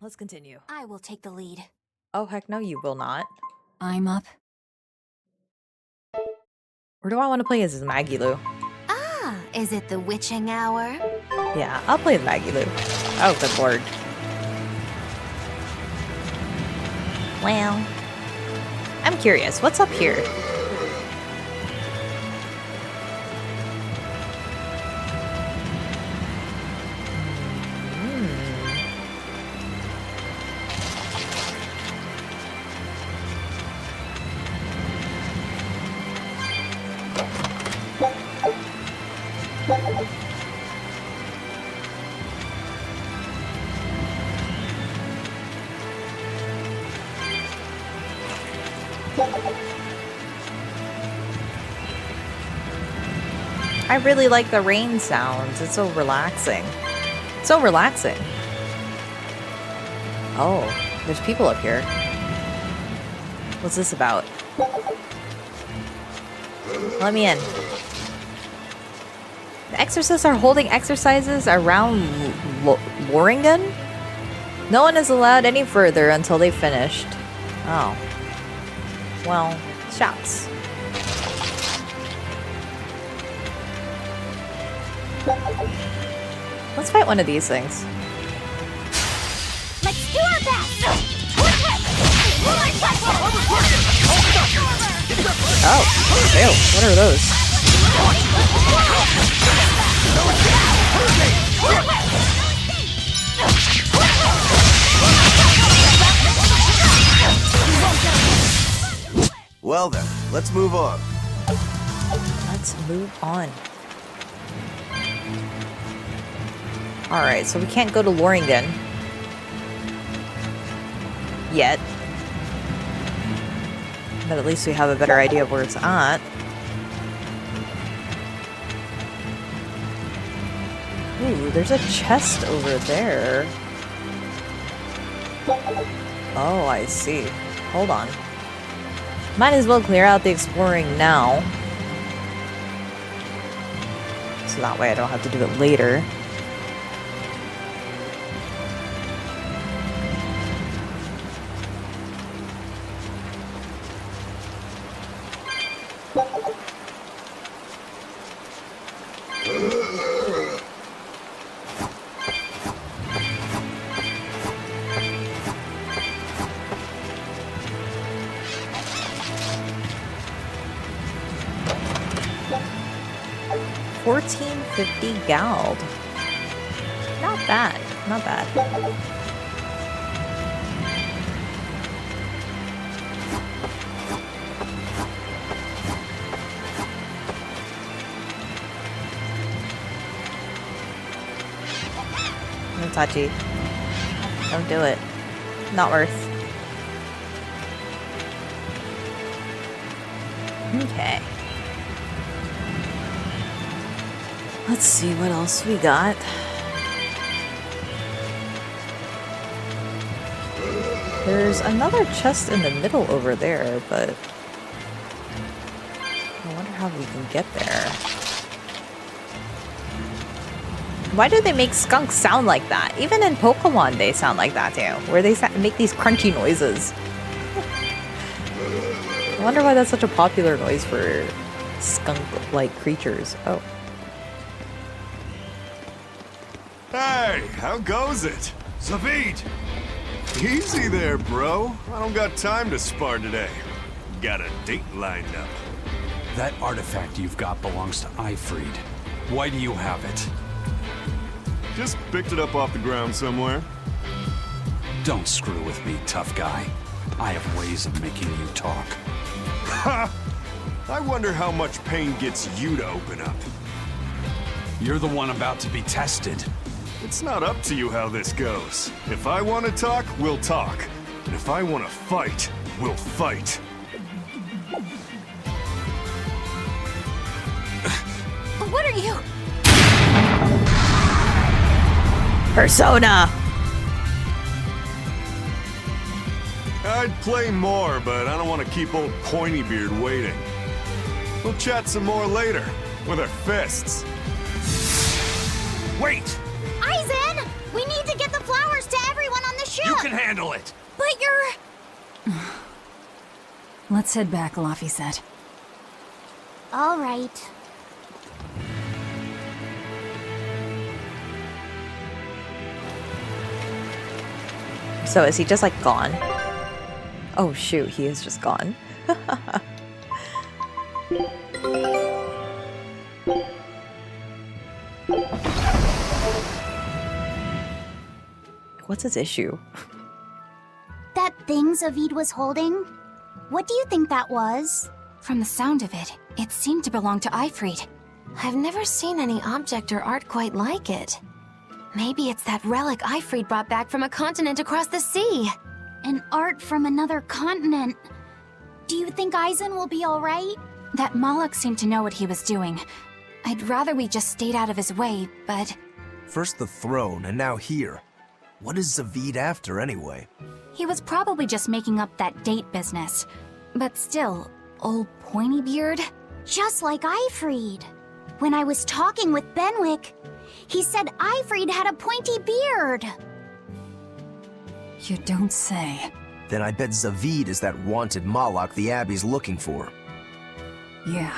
let's continue. I will take the lead. Oh, heck no, you will not. I'm up. Or do I want to play as Maggie Lou? Ah, is it the witching hour? Yeah, I'll play as Maggie Lou. Oh, good lord. Well, I'm curious. What's up here? I really like the rain sounds. It's so relaxing. So relaxing. Oh, there's people up here. What's this about? Let me in. The exorcists are holding exercises around Loringen? No one is allowed any further until they've finished. Oh. Well, shots. Let's fight one of these things. Let's do our best! Oh, ew, what are those? Well then, let's move on. Let's move on. Alright, so we can't go to Loringen yet. But at least we have a better idea of where it's at. Ooh, there's a chest over there. Oh, I see. Hold on. Might as well clear out the exploring now. So that way I don't have to do it later. $14.50 Gald. Not bad. Not bad. No touchy. Don't do it. Not worth. Okay. Let's see what else we got. There's another chest in the middle over there, but I wonder how we can get there. Why do they make skunks sound like that? Even in Pokemon they sound like that too, where they make these crunchy noises. I wonder why that's such a popular noise for skunk-like creatures. Oh. Hey, how goes it? Zavid! Easy there, bro. I don't got time to spar today. Got a date lined up. That artifact you've got belongs to Eifried. Why do you have it? Just picked it up off the ground somewhere. Don't screw with me, tough guy. I have ways of making you talk. Ha! I wonder how much pain gets you to open up. You're the one about to be tested. It's not up to you how this goes. If I want to talk, we'll talk. And if I want to fight, we'll fight. What are you? Persona! I'd play more, but I don't want to keep old Pointybeard waiting. We'll chat some more later, with our fists. Wait! Eizen! We need to get the flowers to everyone on the ship! You handle it! But you're... Let's head back, Laffy said. All right. So is he just like gone? Oh shoot, he is just gone. What's his issue? That thing Zavid was holding? What do you think that was? From the sound of it, it seemed to belong to Eifried. I've never seen any object or art quite like it. Maybe it's that relic Eifried brought back from a continent across the sea. An art from another continent. Do you think Eizen will be alright? That Moloch seemed to know what he was doing. I'd rather we just stayed out of his way, but... First the throne, and now here. What is Zavid after, anyway? He was probably just making up that date business. But still, old pointy beard? Just like Eifried. When I was talking with Benwick, he said Eifried had a pointy beard. You don't say. Then I bet Zavid is that wanted Moloch the Abbey's looking for. Yeah,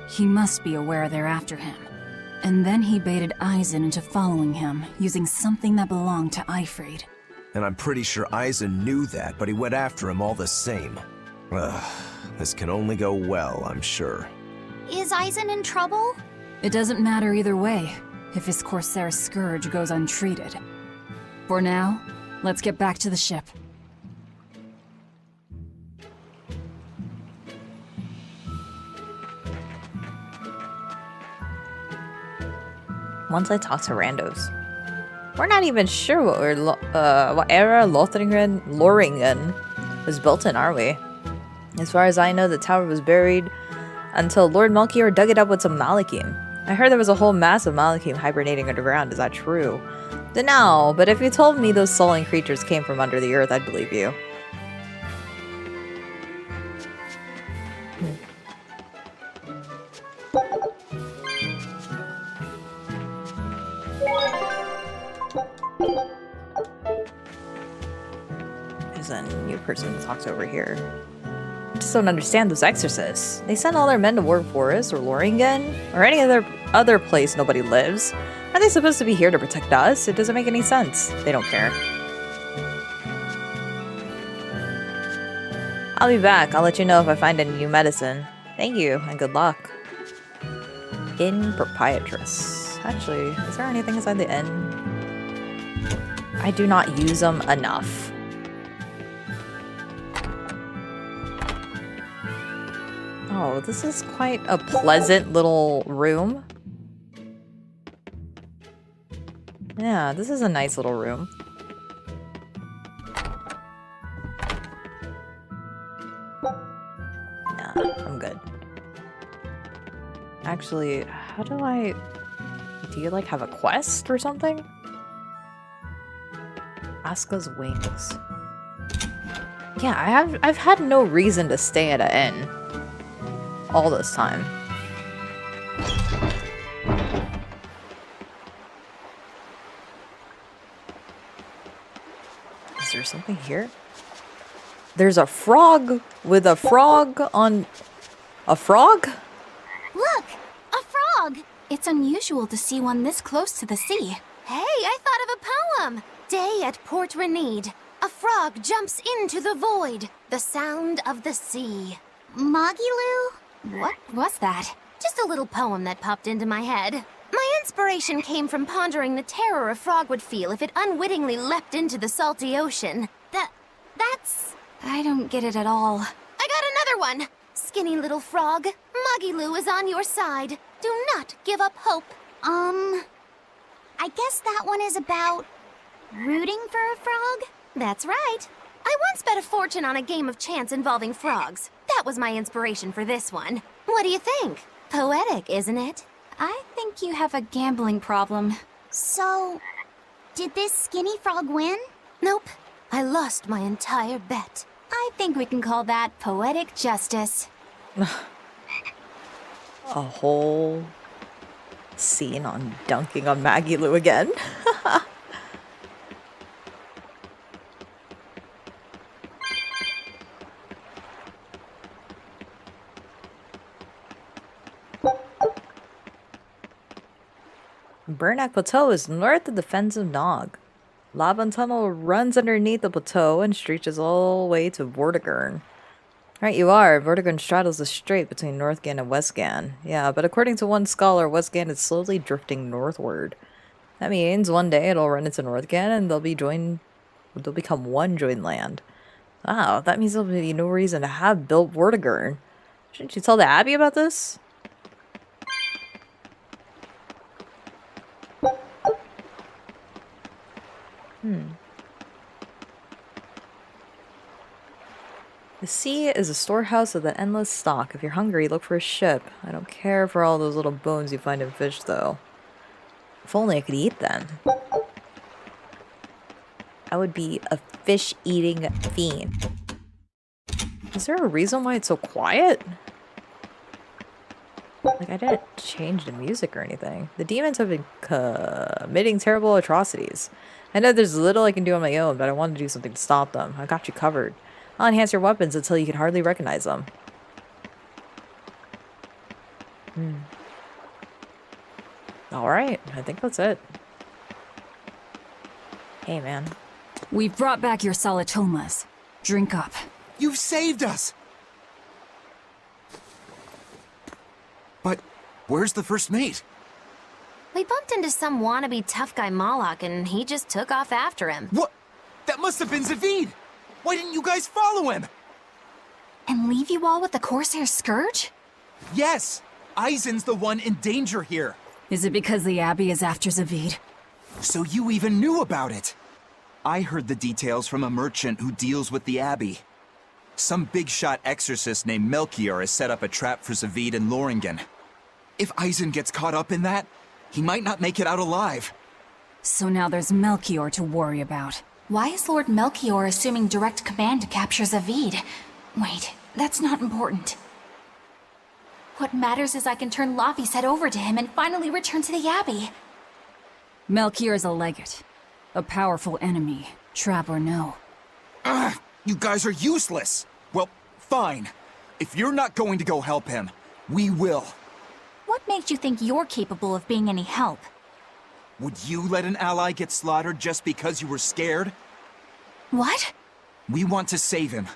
he must be aware they're after him. And then he baited Eizen into following him, using something that belonged to Eifried. And I'm pretty sure Eizen knew that, but he went after him all the same. Ugh, this can only go well, I'm sure. Is Eizen in trouble? It doesn't matter either way, if his Corsair scourge goes untreated. For now, let's get back to the ship. Once I talk to randos. We're not even sure what era Loringen was built in, are we? As far as I know, the tower was buried until Lord Melchior dug it up with some Malachim. I heard there was a whole mass of Malachim hibernating underground. Is that true? No, but if you told me those sullen creatures came from under the earth, I'd believe you. There's a new person that talks over here. I just don't understand those exorcists. They send all their men to Warp Forest or Loringen or any other place nobody lives. Are they supposed to be here to protect us? It doesn't make any sense. They don't care. I'll be back. I'll let you know if I find any new medicine. Thank you and good luck. Inn Proprietress. Actually, is there anything inside the inn? I do not use them enough. Oh, this is quite a pleasant little room. Yeah, this is a nice little room. Nah, I'm good. Actually, how do I... Do you, like, have a quest or something? Asuka's Wings. Yeah, I've had no reason to stay at an inn. All this time. Is there something here? There's a frog with a frog on... A frog? Look! A frog! It's unusual to see one this close to the sea. Hey, I thought of a poem! Day at Port Renede. A frog jumps into the void. The sound of the sea. Magilu? What was that? Just a little poem that popped into my head. My inspiration came from pondering the terror a frog would feel if it unwittingly leapt into the salty ocean. That's... I don't get it at all. I got another one! Skinny little frog, Magilu is on your side. Do not give up hope. I guess that one is about... rooting for a frog? That's right. I once bet a fortune on a game of chance involving frogs. That was my inspiration for this one. What do you think? Poetic, isn't it? I think you have a gambling problem. So... did this skinny frog win? Nope. I lost my entire bet. I think we can call that poetic justice. A whole scene on dunking on Maggie Lou again. Burnak Plateau is north of the Fens of Nog. Lava tunnel runs underneath the plateau and stretches all the way to Vortigern. Right, you are. Vortigern straddles the strait between Northgan and Westgan. Yeah, but according to one scholar, Westgan is slowly drifting northward. That means one day it'll run into Northgan and they'll become one joined land. Wow, that means there'll be no reason to have built Vortigern. Shouldn't you tell the Abbey about this? The sea is a storehouse of the endless stock. If you're hungry, look for a ship. I don't care for all those little bones you find in fish, though. If only I could eat them. I would be a fish-eating fiend. Is there a reason why it's so quiet? Like, I didn't change the music or anything. The demons have been committing terrible atrocities. I know there's little I can do on my own, but I want to do something to stop them. I got you covered. I'll enhance your weapons until you can hardly recognize them. Alright, I think that's it. Hey, man. We've brought back your solitomas. Drink up. You've saved us! But where's the first mate? We bumped into some wannabe tough guy Moloch, and he just took off after him. What? That must have been Zavid! Why didn't you guys follow him? And leave you all with the Corsair Scourge? Yes! Eizen's the one in danger here. Is it because the Abbey is after Zavid? So you even knew about it? I heard the details from a merchant who deals with the Abbey. Some big-shot exorcist named Melchior has set up a trap for Zavid and Loringen. If Eizen gets caught up in that, he might not make it out alive. So now there's Melchior to worry about. Why is Lord Melchior assuming direct command to capture Zavid? Wait, that's not important. What matters is I can turn Laffy's head over to him and finally return to the Abbey. Melchior is a legate. A powerful enemy, trap or no. Ugh, you guys are useless! Well, fine. If you're not going to go help him, we will. What makes you think you're capable of being any help? Would you let an ally get slaughtered just because you were scared? What? We want to save him.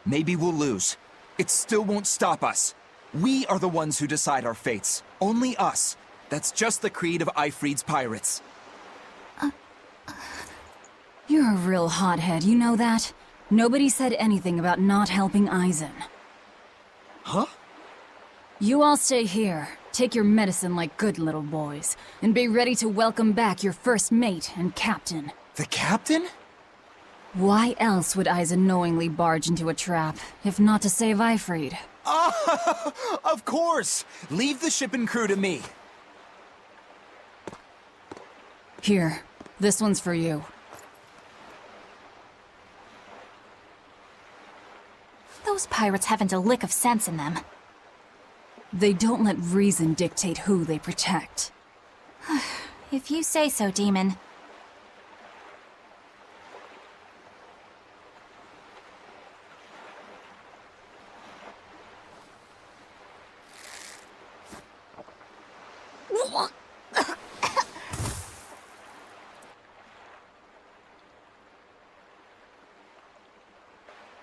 Maybe we'll lose. It still won't stop us. We are the ones who decide our fates. Only us. That's just the creed of Eifried's pirates. You're a real hothead, you know that? Nobody said anything about not helping Eizen. Huh? You all stay here, take your medicine like good little boys, and be ready to welcome back your first mate and captain. The captain? Why else would Eizen knowingly barge into a trap, if not to save Eifried? Ah, of course! Leave the ship and crew to me. Here, this one's for you. Those pirates haven't a lick of sense in them. They don't let reason dictate who they protect. If you say so, Demon.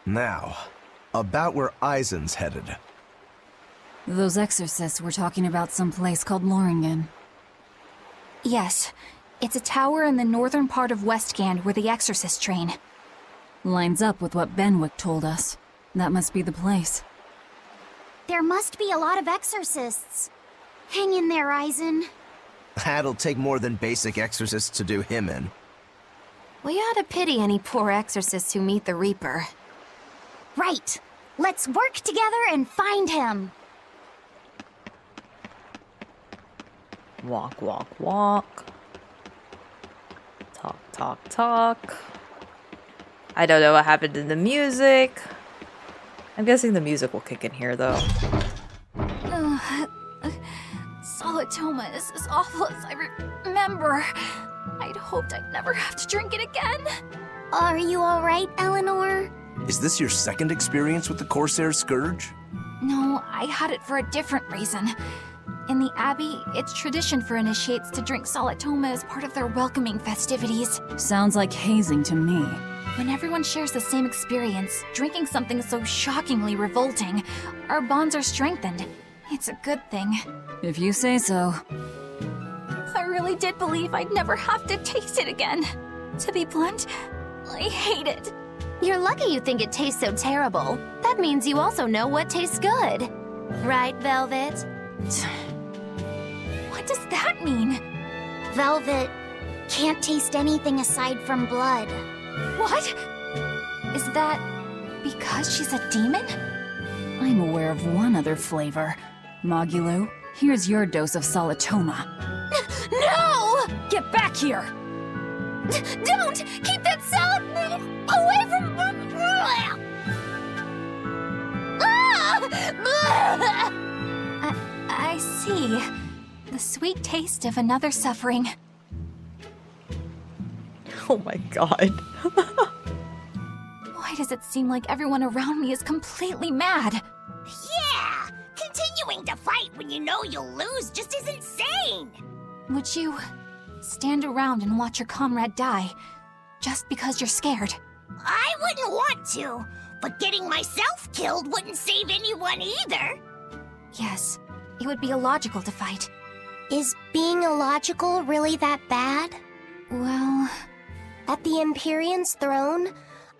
Now, about where Eizen's headed. Those exorcists were talking about some place called Loringen. Yes, it's a tower in the northern part of Westgand where the exorcists train. Lines up with what Benwick told us. That must be the place. There must be a lot of exorcists. Hang in there, Eizen. That'll take more than basic exorcists to do him in. We ought to pity any poor exorcists who meet the Reaper. Right. Let's work together and find him. Walk, walk, walk. Talk, talk, talk. I don't know what happened in the music. I'm guessing the music will kick in here, though. Solitoma is as awful as I remember. I'd hoped I'd never have to drink it again. Are you alright, Eleanor? Is this your second experience with the Corsair Scourge? No, I had it for a different reason. In the Abbey, it's tradition for initiates to drink Salatoma as part of their welcoming festivities. Sounds like hazing to me. When everyone shares the same experience, drinking something so shockingly revolting, our bonds are strengthened. It's a good thing. If you say so. I really did believe I'd never have to taste it again. To be blunt, I hate it. You're lucky you think it tastes so terrible. That means you also know what tastes good. Right, Velvet? What does that mean? Velvet can't taste anything aside from blood. What? Is that because she's a demon? I'm aware of one other flavor. Magulu, here's your dose of Salatoma. No! Get back here! Don't! Keep that salad away from... I see. The sweet taste of another suffering. Oh my god. Why does it seem like everyone around me is completely mad? Yeah! Continuing to fight when you know you'll lose just is insane! Would you stand around and watch your comrade die just because you're scared? I wouldn't want to, but getting myself killed wouldn't save anyone either. Yes, it would be illogical to fight. Is being illogical really that bad? Well... At the Empyrean's throne,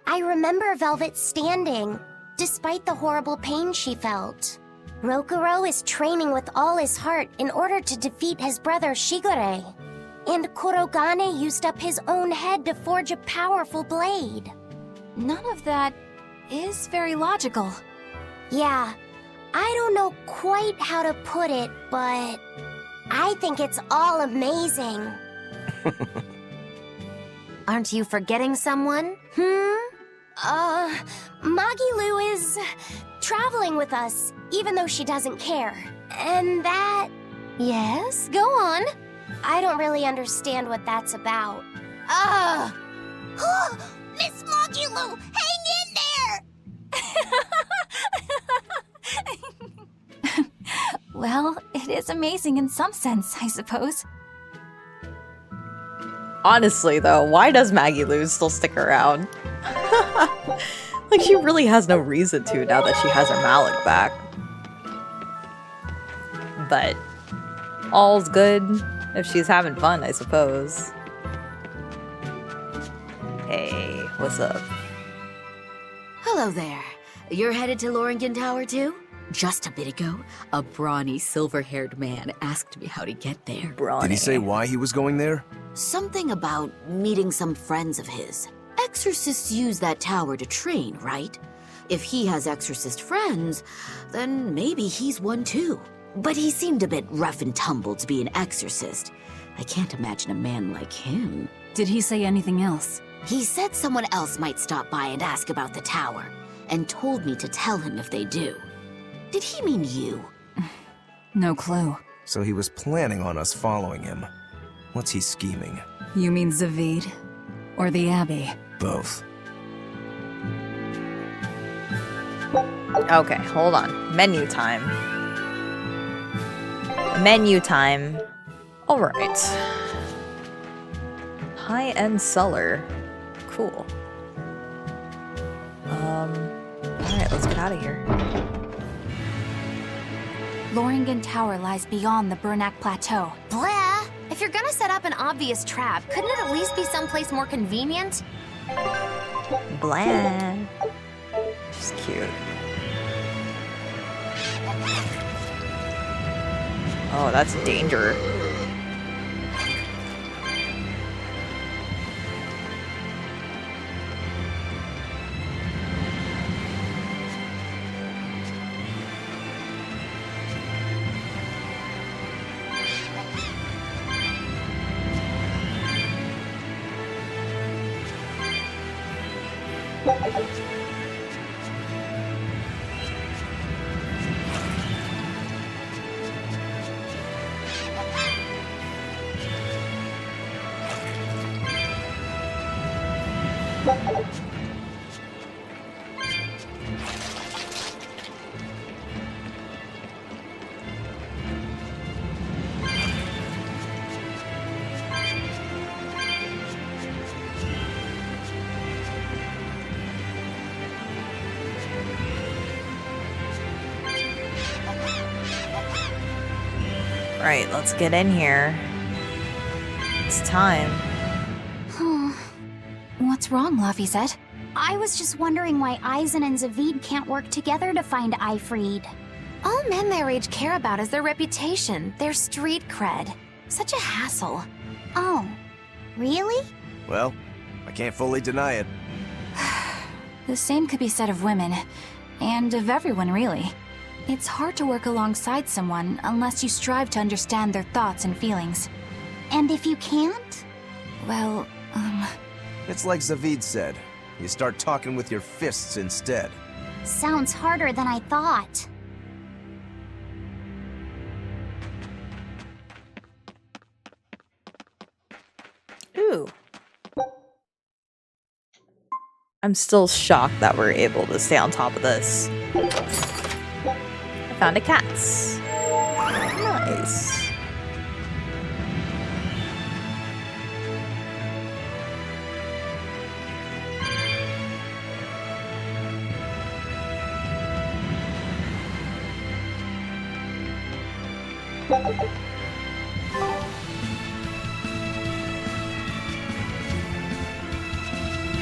I remember Velvet standing, despite the horrible pain she felt. Rokuro is training with all his heart in order to defeat his brother Shigure. And Kurogane used up his own head to forge a powerful blade. None of that is very logical. Yeah, I don't know quite how to put it, but I think it's all amazing. Aren't you forgetting someone? Magilu is traveling with us, even though she doesn't care. And that... Yes, go on. I don't really understand what that's about. Miss Magilu, hang in there! Well, it is amazing in some sense, I suppose. Honestly, though, why does Maggie Lou still stick around? Like, she really has no reason to now that she has her Malik back. But all's good if she's having fun, I suppose. Hey, what's up? Hello there. You're headed to Loringen Tower too? Just a bit ago, a brawny, silver-haired man asked me how to get there. Did he say why he was going there? Something about meeting some friends of his. Exorcists use that tower to train, right? If he has exorcist friends, then maybe he's one too. But he seemed a bit rough and tumble to be an exorcist. I can't imagine a man like him. Did he say anything else? He said someone else might stop by and ask about the tower, and told me to tell him if they do. Did he mean you? No clue. So he was planning on us following him. What's he scheming? You mean Zavid? Or the Abbey? Both. Okay, hold on. Menu time. Menu time. Alright. High-end cellar. Cool. Alright, let's get out of here. Loringen Tower lies beyond the Burnak Plateau. Blah! If you're gonna set up an obvious trap, couldn't it at least be someplace more convenient? Bland. She's cute. Oh, that's danger. Right, let's get in here. It's time. What's wrong, Laphicet? I was just wondering why Eizen and Zavid can't work together to find Eifried. All men their age care about is their reputation, their street cred. Such a hassle. Oh, really? Well, I can't fully deny it. The same could be said of women, and of everyone, really. It's hard to work alongside someone unless you strive to understand their thoughts and feelings. And if you can't? Well, It's like Zavid said. You start talking with your fists instead. Sounds harder than I thought. Ooh. I'm still shocked that we're able to stay on top of this. I found a cat's. Nice.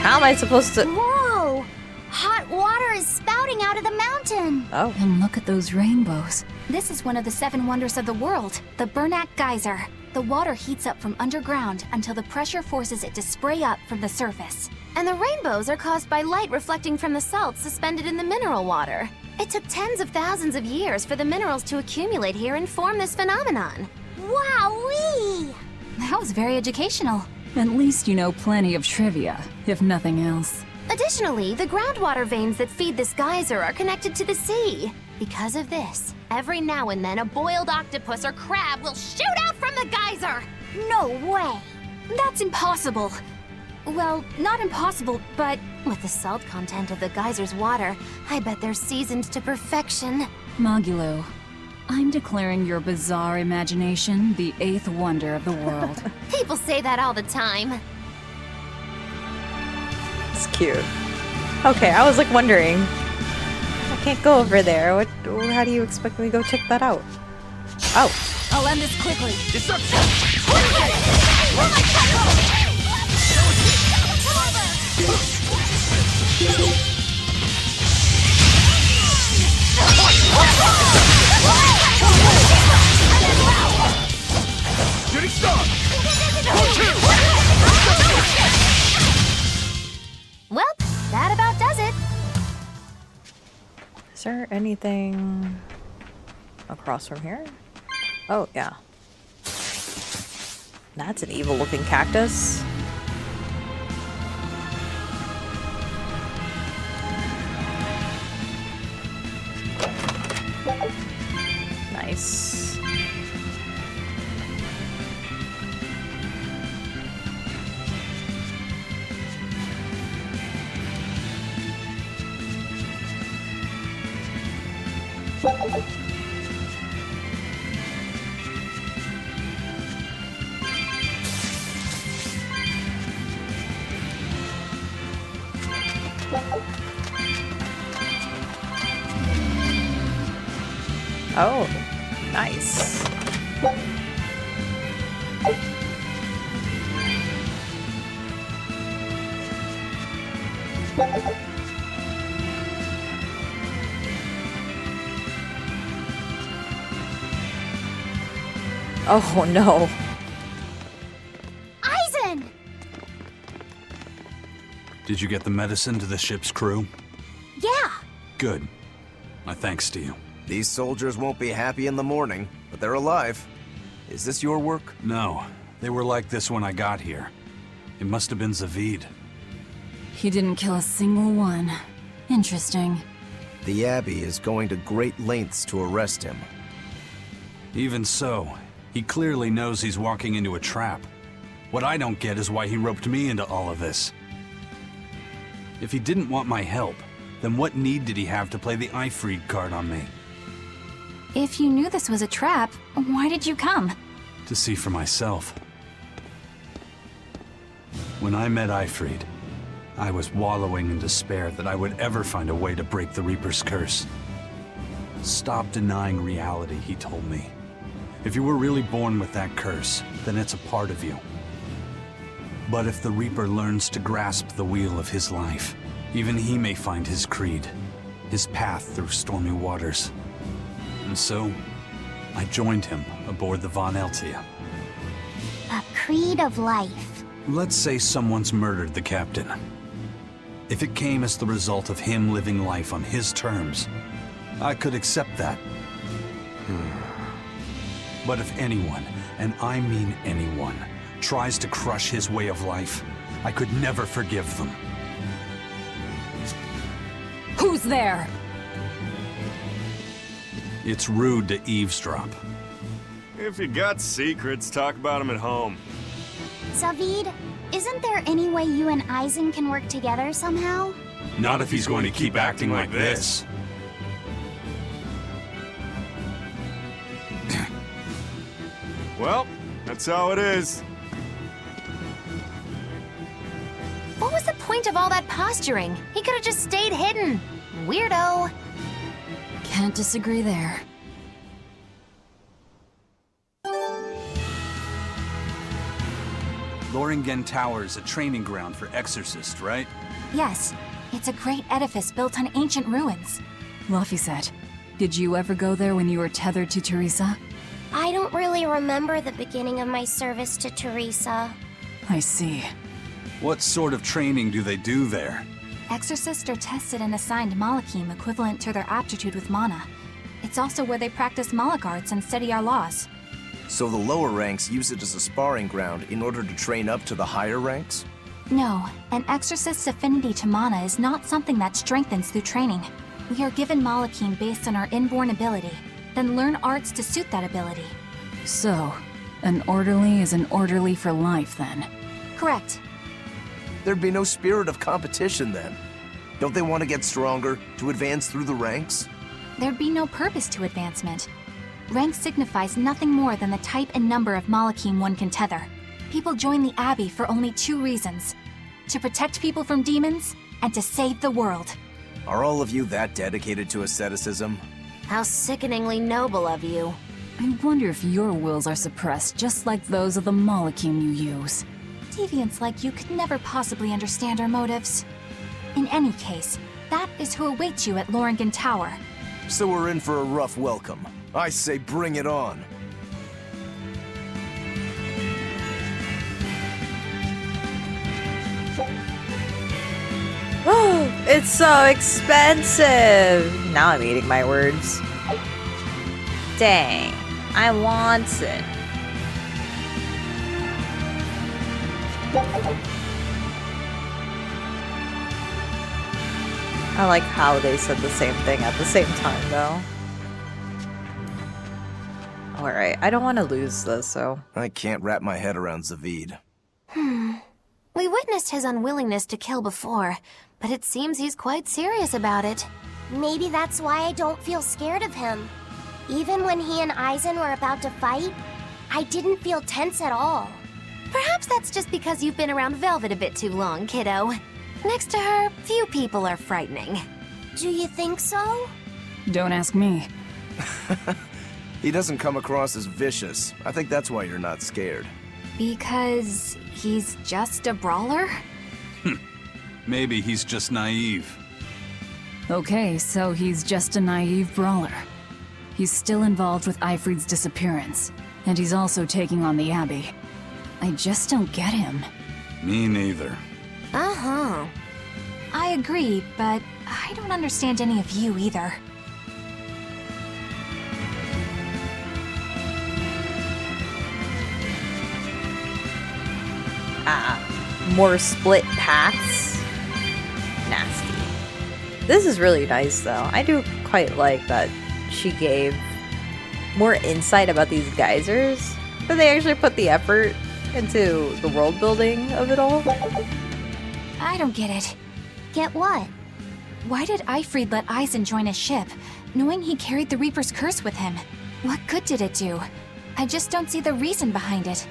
How am I supposed to... Whoa! Hot water is spouting out of the mountain! Oh. And look at those rainbows. this is one of the 7 wonders of the world, the Bernak Geyser. The water heats up from underground until the pressure forces it to spray up from the surface. And the rainbows are caused by light reflecting from the salts suspended in the mineral water. It took tens of thousands of years for the minerals to accumulate here and form this phenomenon. Wowee! That was very educational. At least you know plenty of trivia, if nothing else. Additionally, the groundwater veins that feed this geyser are connected to the sea. Because of this, every now and then a boiled octopus or crab will shoot out from the geyser! No way! That's impossible. Well, not impossible, but With the salt content of the geyser's water, I bet they're seasoned to perfection. Magulu, I'm declaring your bizarre imagination the 8th wonder of the world. People say that all the time. It's cute. Okay, I was like wondering. I can't go over there. How do you expect me to go check that out? Oh. I'll end this quickly. Shooting star! Well, that about does it. Is there anything across from here? Oh, yeah. That's an evil looking cactus. Nice. Oh, nice. Oh no. Eizen! Did you get the medicine to the ship's crew? Yeah! Good. My thanks to you. These soldiers won't be happy in the morning, but they're alive. Is this your work? No, they were like this when I got here. It must have been Zavid. He didn't kill a single one. Interesting. The Abbey is going to great lengths to arrest him. Even so, he clearly knows he's walking into a trap. What I don't get is why he roped me into all of this. If he didn't want my help, then what need did he have to play the Eifried card on me? If you knew this was a trap, why did you come? To see for myself. When I met Eifried, I was wallowing in despair that I would ever find a way to break the Reaper's curse. Stop denying reality, he told me. If you were really born with that curse, then it's a part of you. But if the Reaper learns to grasp the wheel of his life, even he may find his creed, his path through stormy waters. And so, I joined him aboard the Von Eltia. A creed of life. Let's say someone's murdered the captain. If it came as the result of him living life on his terms, I could accept that. But if anyone, and I mean anyone, tries to crush his way of life, I could never forgive them. Who's there? It's rude to eavesdrop. If you got secrets, talk about them at home. Zavid, isn't there any way you and Eizen can work together somehow? Not if he's going to keep acting like this. Well, that's how it is. What was the point of all that posturing? He could have just stayed hidden. Weirdo. Can't disagree there. Loringen Tower is a training ground for exorcists, right? Yes, it's a great edifice built on ancient ruins. Laphicet, did you ever go there when you were tethered to Teresa? I don't really remember the beginning of my service to Teresa. I see. What sort of training do they do there? Exorcists are tested and assigned Malachim equivalent to their aptitude with mana. It's also where they practice Malach arts and study our laws. So the lower ranks use it as a sparring ground in order to train up to the higher ranks? No, an exorcist's affinity to mana is not something that strengthens through training. We are given Malachim based on our inborn ability, then learn arts to suit that ability. So, an orderly is an orderly for life, then? Correct. There'd be no spirit of competition then. Don't they want to get stronger, to advance through the ranks? There'd be no purpose to advancement. Rank signifies nothing more than the type and number of Malachim one can tether. People join the Abbey for only 2 reasons: to protect people from demons, and to save the world. Are all of you that dedicated to asceticism? How sickeningly noble of you. I wonder if your wills are suppressed just like those of the Malachim you use. Deviants like you could never possibly understand our motives. In any case, that is who awaits you at Loringen Tower. So we're in for a rough welcome. I say bring it on. It's so expensive! Now I'm eating my words. Dang, I want it. I like how they said the same thing at the same time, though. Alright, I don't want to lose this, so... I can't wrap my head around Zavid. We witnessed his unwillingness to kill before, but it seems he's quite serious about it. Maybe that's why I don't feel scared of him. Even when he and Eizen were about to fight, I didn't feel tense at all. Perhaps that's just because you've been around Velvet a bit too long, kiddo. Next to her, few people are frightening. Do you think so? Don't ask me. He doesn't come across as vicious. I think that's why you're not scared. Because he's just a brawler? Maybe he's just naive. Okay, so he's just a naive brawler. He's still involved with Eifried's disappearance, and he's also taking on the Abbey. I just don't get him. Me neither. Uh-huh. I agree, but I don't understand any of you either. More split paths? Nasty. This is really nice, though. I do quite like that she gave more insight about these geysers. That they actually put the effort into the world building of it all. I don't get it. Get what? Why did Eifried let Eizen join his ship, knowing he carried the Reaper's curse with him? What good did it do? I just don't see the reason behind it.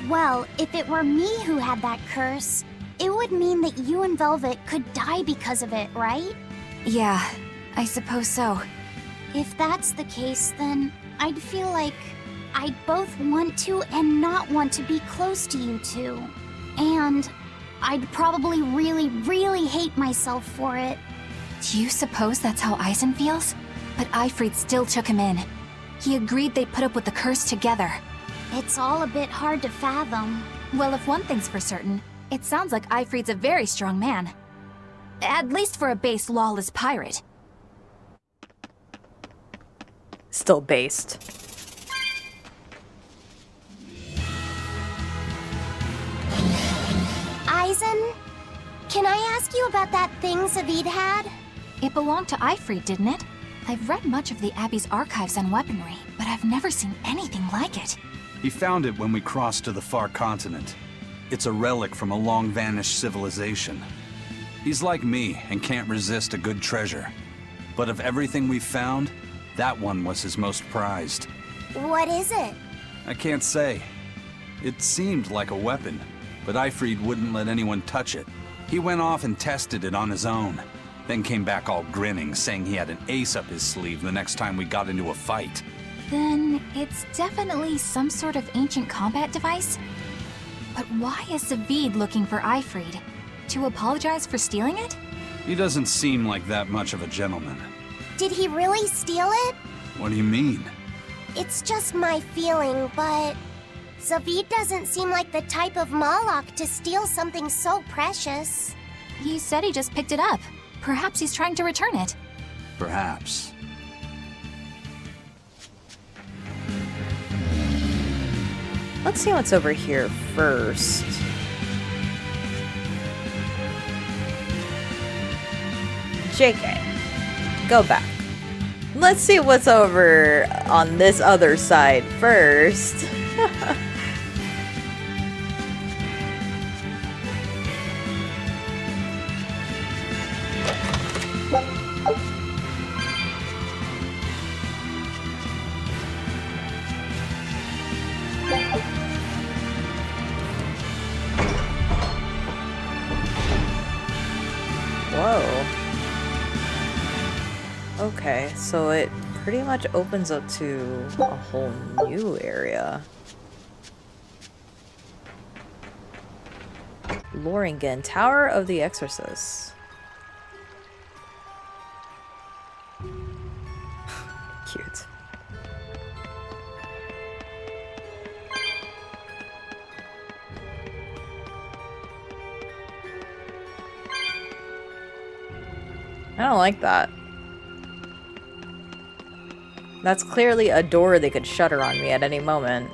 Well, if it were me who had that curse, it would mean that you and Velvet could die because of it, right? Yeah, I suppose so. If that's the case, then I'd feel like I'd both want to and not want to be close to you two. And I'd probably really hate myself for it. Do you suppose that's how Eizen feels? But Eifried still took him in. He agreed they'd put up with the curse together. It's all a bit hard to fathom. Well, if one thing's for certain, it sounds like Eifried's a very strong man. At least for a base, lawless pirate. Still based. Eizen, can I ask you about that thing Zavid had? It belonged to Eifried, didn't it? I've read much of the Abbey's archives on weaponry, but I've never seen anything like it. He found it when we crossed to the far continent. It's a relic from a long-vanished civilization. He's like me and can't resist a good treasure. But of everything we've found, that one was his most prized. What is it? I can't say. It seemed like a weapon, but Eifried wouldn't let anyone touch it. He went off and tested it on his own, then came back all grinning, saying he had an ace up his sleeve the next time we got into a fight. Then it's definitely some sort of ancient combat device? But why is Zavid looking for Eifried? To apologize for stealing it? He doesn't seem like that much of a gentleman. Did he really steal it? What do you mean? It's just my feeling, but Zavid doesn't seem like the type of Malak to steal something so precious. He said he just picked it up. Perhaps he's trying to return it. Perhaps. Let's see what's over here first. JK. Go back. Let's see what's over on this other side first. Whoa. Okay, so it pretty much opens up to a whole new area. Loringen, Tower of the Exorcist. Cute. I don't like that. That's clearly a door they could shutter on me at any moment.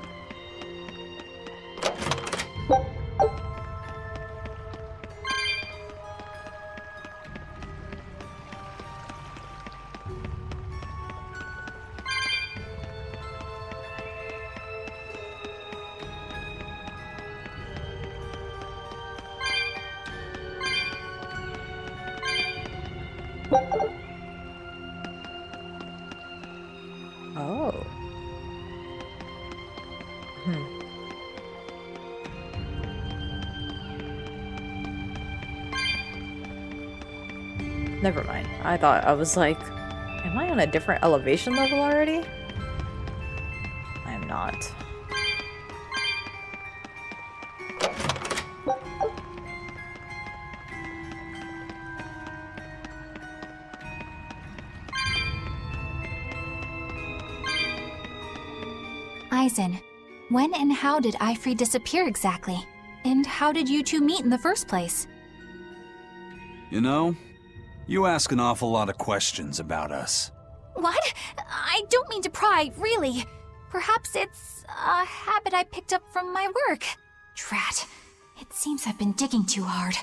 Oh. Never mind. I thought I was like, am I on a different elevation level already? I am not. Eizen, when and how did Eifried disappear exactly? And how did you two meet in the first place? You know, you ask an awful lot of questions about us. What? I don't mean to pry, really. Perhaps it's a habit I picked up from my work. Drat. It seems I've been digging too hard.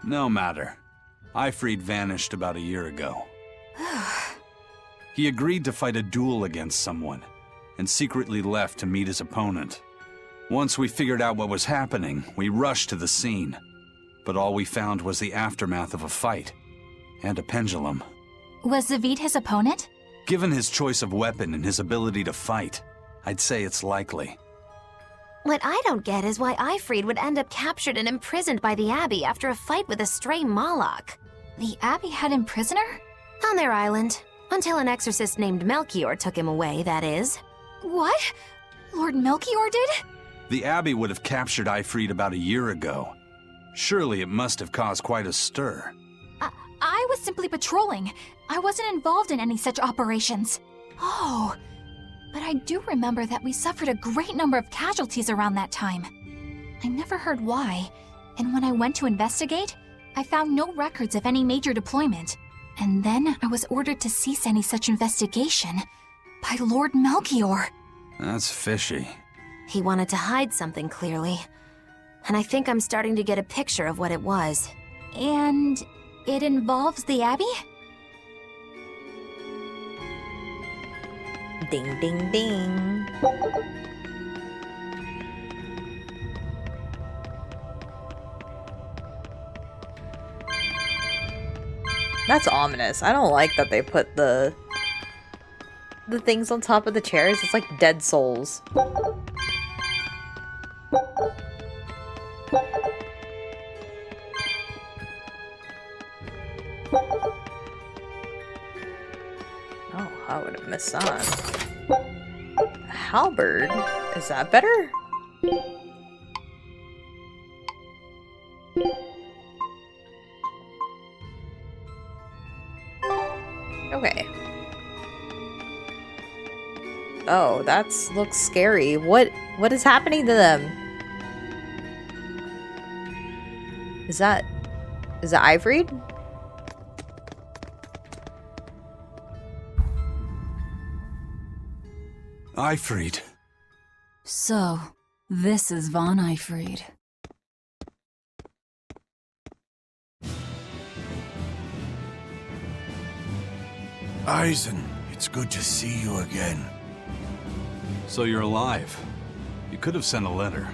No matter. Eifried vanished about a year ago. He agreed to fight a duel against someone, and secretly left to meet his opponent. Once we figured out what was happening, we rushed to the scene. But all we found was the aftermath of a fight, and a pendulum. Was Zavid his opponent? Given his choice of weapon and his ability to fight, I'd say it's likely. What I don't get is why Eifried would end up captured and imprisoned by the Abbey after a fight with a stray Malak. The Abbey had him prisoner? On their island. Until an exorcist named Melchior took him away, that is. What? Lord Melchior did? The Abbey would have captured Eifried about a year ago. Surely it must have caused quite a stir. I was simply patrolling. I wasn't involved in any such operations. Oh, but I do remember that we suffered a great number of casualties around that time. I never heard why, and when I went to investigate, I found no records of any major deployment. And then I was ordered to cease any such investigation by Lord Melchior. That's fishy. He wanted to hide something, clearly. And I think I'm starting to get a picture of what it was. And it involves the Abbey? Ding, ding, ding. That's ominous. I don't like that they put the things on top of the chairs. It's like dead souls. Oh, I would have missed that. Halberd? Is that better? Okay. Oh, looks scary. What is happening to them? Is that Eifried? Eifried. So, this is von Eifried. Eizen, it's good to see you again. So you're alive. You could have sent a letter.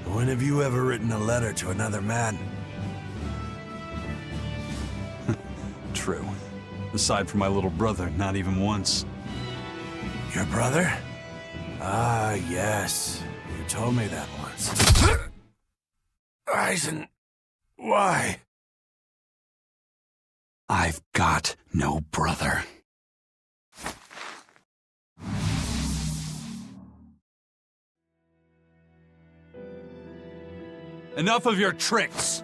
When have you ever written a letter to another man? True. Aside from my little brother, not even once. Your brother? Ah, yes. You told me that once. Eizen, why? I've got no brother. Enough of your tricks!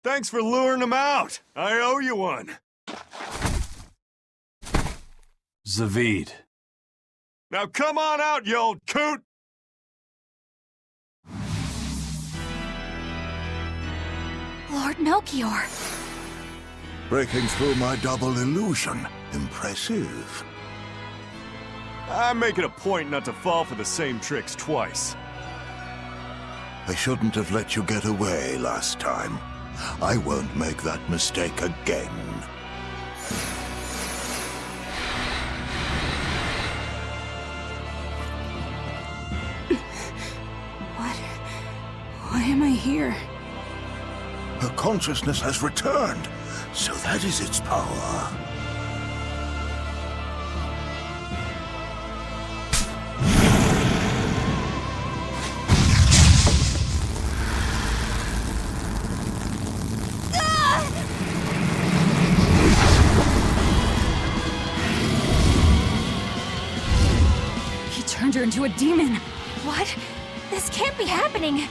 Thanks for luring him out. I owe you one. Zavid. Now come on out, you old coot! Lord Melchior. Breaking through my double illusion. Impressive. I make it a point not to fall for the same tricks twice. I shouldn't have let you get away last time. I won't make that mistake again. Why am I here? Her consciousness has returned, so that is its power. He turned her into a demon. What? This can't be happening.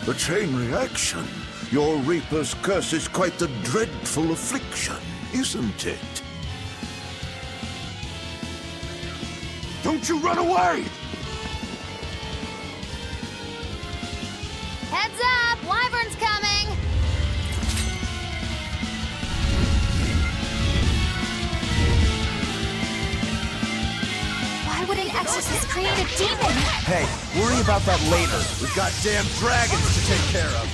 A chain reaction. Your Reaper's curse is quite the dreadful affliction, isn't it? Don't you run away! Heads up! Wyvern's coming! Why would an exorcist create a demon? Hey, worry about that later. We've got damn dragons to take care of.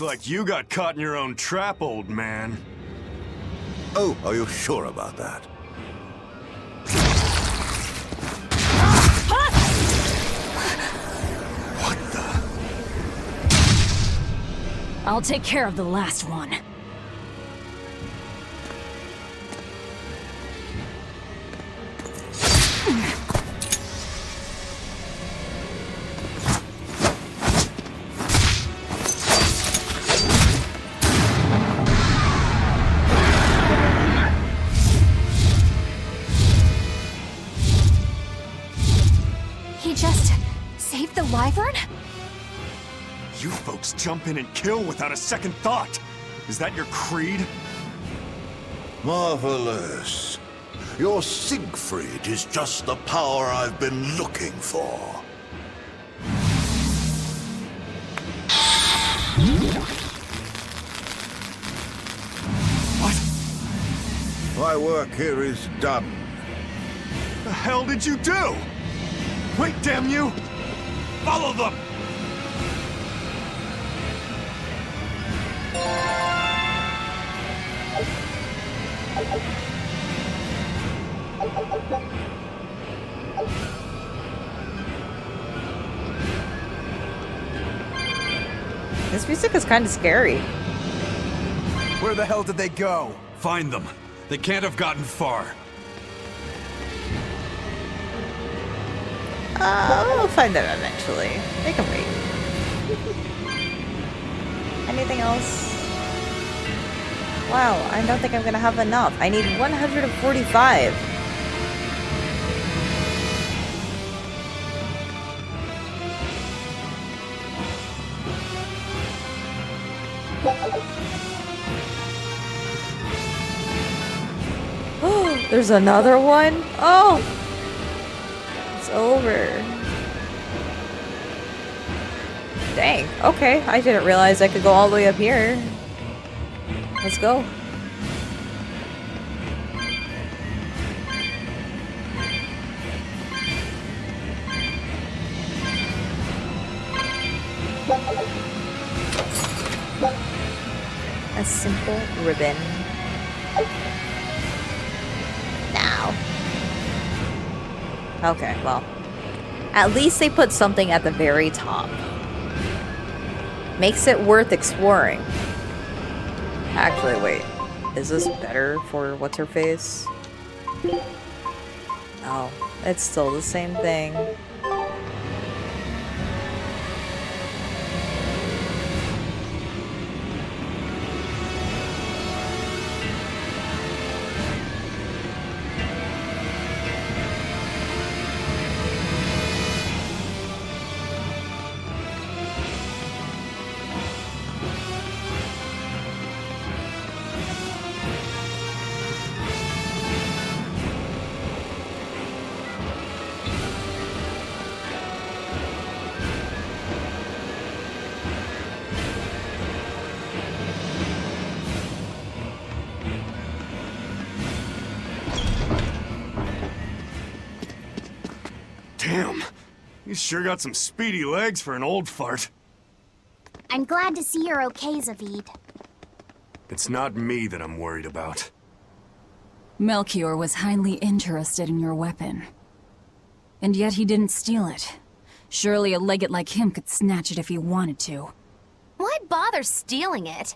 like you got caught in your own trap, old man. Oh, are you sure about that? What the? I'll take care of the last one. He just saved the wyvern? You folks jump in and kill without a second thought. Is that your creed? Marvelous. Your Siegfried is just the power I've been looking for. What? My work here is done. The hell did you do? Wait, damn you! Follow them! This music is kind of scary. Where the hell did they go? Find them. They can't have gotten far. We'll find them eventually. They can wait. Anything else? Wow, I don't think I'm gonna have enough. I need 145. Oh, there's another one? Oh! It's over. Dang, okay. I didn't realize I could go all the way up here. Let's go. A simple ribbon. Now. Okay, well. At least they put something at the very top. Makes it worth exploring. Actually, wait. Is this better for what's-her-face? Oh, it's still the same thing. Damn. You sure got some speedy legs for an old fart. I'm glad to see you're okay, Zavid. It's not me that I'm worried about. Melchior was highly interested in your weapon. And yet he didn't steal it. Surely a legate like him could snatch it if he wanted to. Why bother stealing it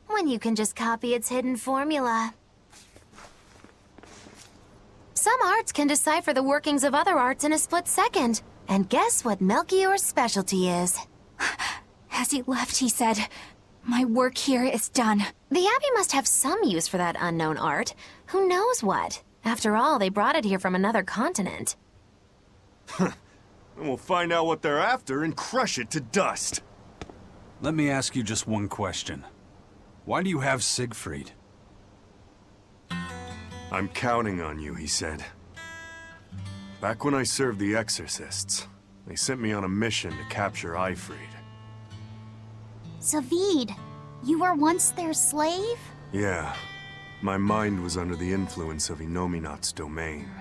when you can just copy its hidden formula? Some arts can decipher the workings of other arts in a split second. And guess what Melchior's specialty is? As he left, he said, "My work here is done." The Abbey must have some use for that unknown art. Who knows what? After all, they brought it here from another continent. And we'll find out what they're after and crush it to dust. Let me ask you just one question. Why do you have Siegfried? I'm counting on you, he said. Back when I served the Exorcists, they sent me on a mission to capture Eifried. Zavid, you were once their slave? Yeah, my mind was under the influence of Inominat's domain.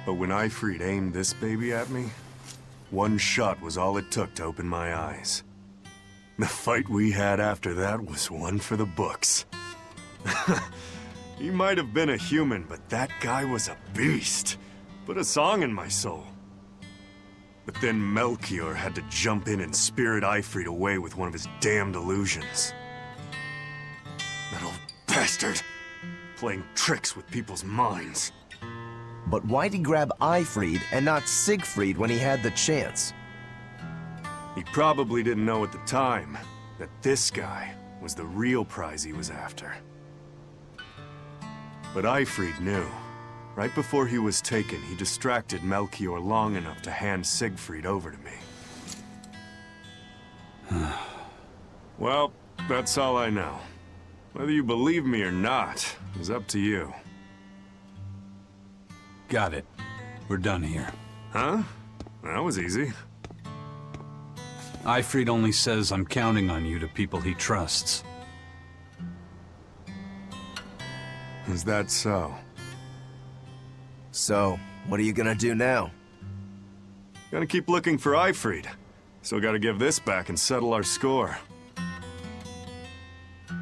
But when Eifried aimed this baby at me, one shot was all it took to open my eyes. The fight we had after that was one for the books. He might have been a human, but that guy was a beast. Put a song in my soul. But then Melchior had to jump in and spirit Eifried away with one of his damned illusions. That old bastard! Playing tricks with people's minds. But why'd he grab Eifried and not Siegfried when he had the chance? He probably didn't know at the time that this guy was the real prize he was after. But Eifried knew. Right before he was taken, he distracted Melchior long enough to hand Siegfried over to me. Well, that's all I know. Whether you believe me or not is up to you. Got it. We're done here. Huh? That was easy. Eifried only says I'm counting on you to people he trusts. Is that so? So, what are you gonna do now? Gotta keep looking for Eifried. So gotta give this back and settle our score.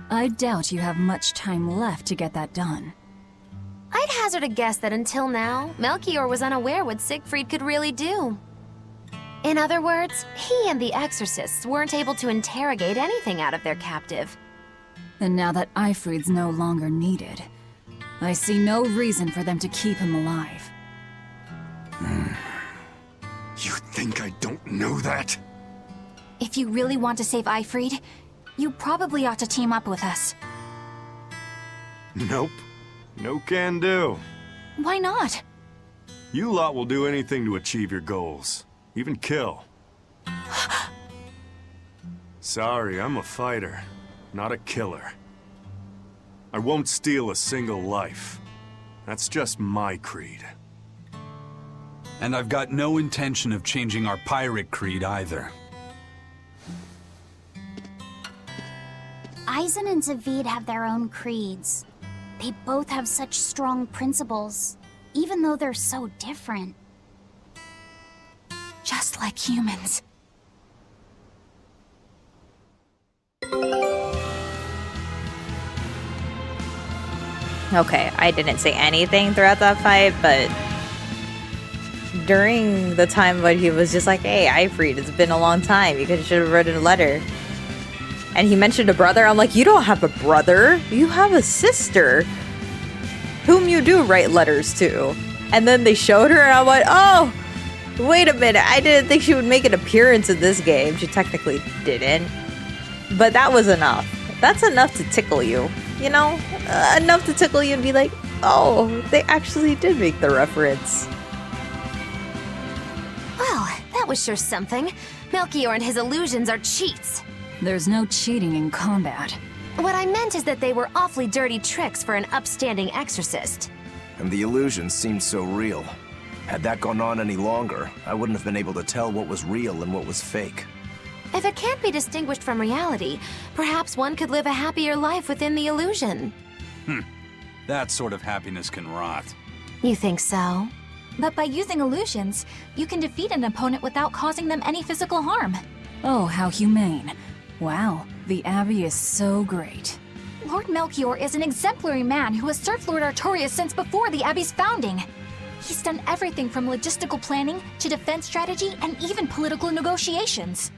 I doubt you have much time left to get that done. I'd hazard a guess that until now, Melchior was unaware what Siegfried could really do. In other words, he and the exorcists weren't able to interrogate anything out of their captive. And now that Eifried's no longer needed, I see no reason for them to keep him alive. You think I don't know that? If you really want to save Eifried, you probably ought to team up with us. Nope. No can do. Why not? You lot will do anything to achieve your goals. Even kill. Sorry, I'm a fighter, not a killer. I won't steal a single life. That's just my creed. And I've got no intention of changing our pirate creed either. Eizen and Zavid have their own creeds. They both have such strong principles, even though they're so different. Just like humans. Okay, I didn't say anything throughout that fight, but during the time when he was just like, hey, Eifried, it's been a long time. You should have written a letter. And he mentioned a brother. I'm like, you don't have a brother. You have a sister whom you do write letters to. And then they showed her and I went, oh, wait a minute. I didn't think she would make an appearance in this game. She technically didn't. But that was enough. That's enough to tickle you. You know? Enough to tickle you and be like, oh, they actually did make the reference. Well, that was sure something. Melchior and his illusions are cheats. There's no cheating in combat. What I meant is that they were awfully dirty tricks for an upstanding exorcist. And the illusion seemed so real. Had that gone on any longer, I wouldn't have been able to tell what was real and what was fake. If it can't be distinguished from reality, perhaps one could live a happier life within the illusion. That sort of happiness can rot. You think so? But by using illusions, you can defeat an opponent without causing them any physical harm. Oh, how humane. Wow, the Abbey is so great. Lord Melchior is an exemplary man who has served Lord Artorias since before the Abbey's founding. He's done everything from logistical planning to defense strategy and even political negotiations.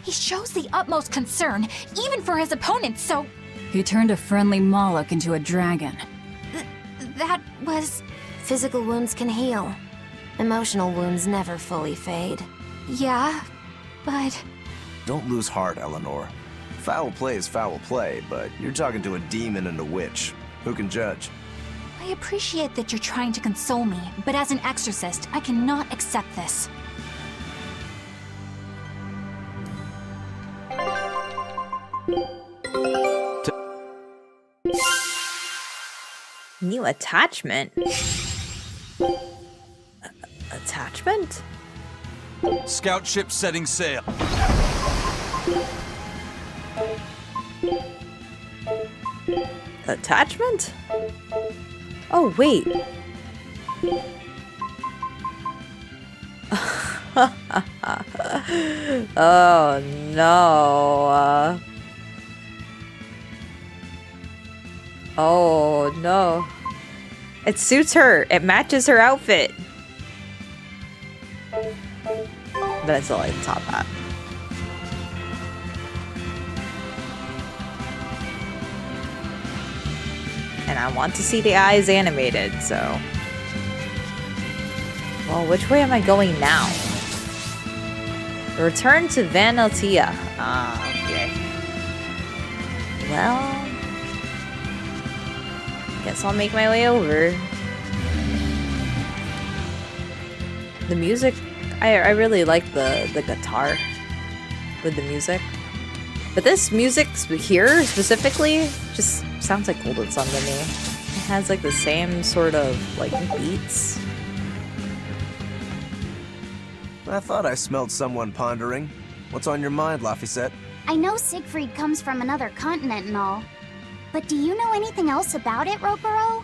He shows the utmost concern, even for his opponents, so... He turned a friendly Moloch into a dragon. That was... Physical wounds can heal. Emotional wounds never fully fade. Yeah, but... Don't lose heart, Eleanor. Foul play is foul play, but you're talking to a demon and a witch. Who can judge? I appreciate that you're trying to console me, but as an exorcist, I cannot accept this. New attachment? Attachment? Scout ship setting sail. Attachment? Oh, wait. Oh no. Oh no. It suits her. It matches her outfit. But I still like the top hat. And I want to see the eyes animated, so... Well, which way am I going now? Return to Vanaltia. Ah, okay. Well... Guess I'll make my way over. The music... I really like the guitar with the music. But this music here, specifically, just sounds like Golden Sun to me. It has like the same sort of, like, beats. I thought I smelled someone pondering. What's on your mind, Laphicet? I know Siegfried comes from another continent and all. But do you know anything else about it, Rokuro?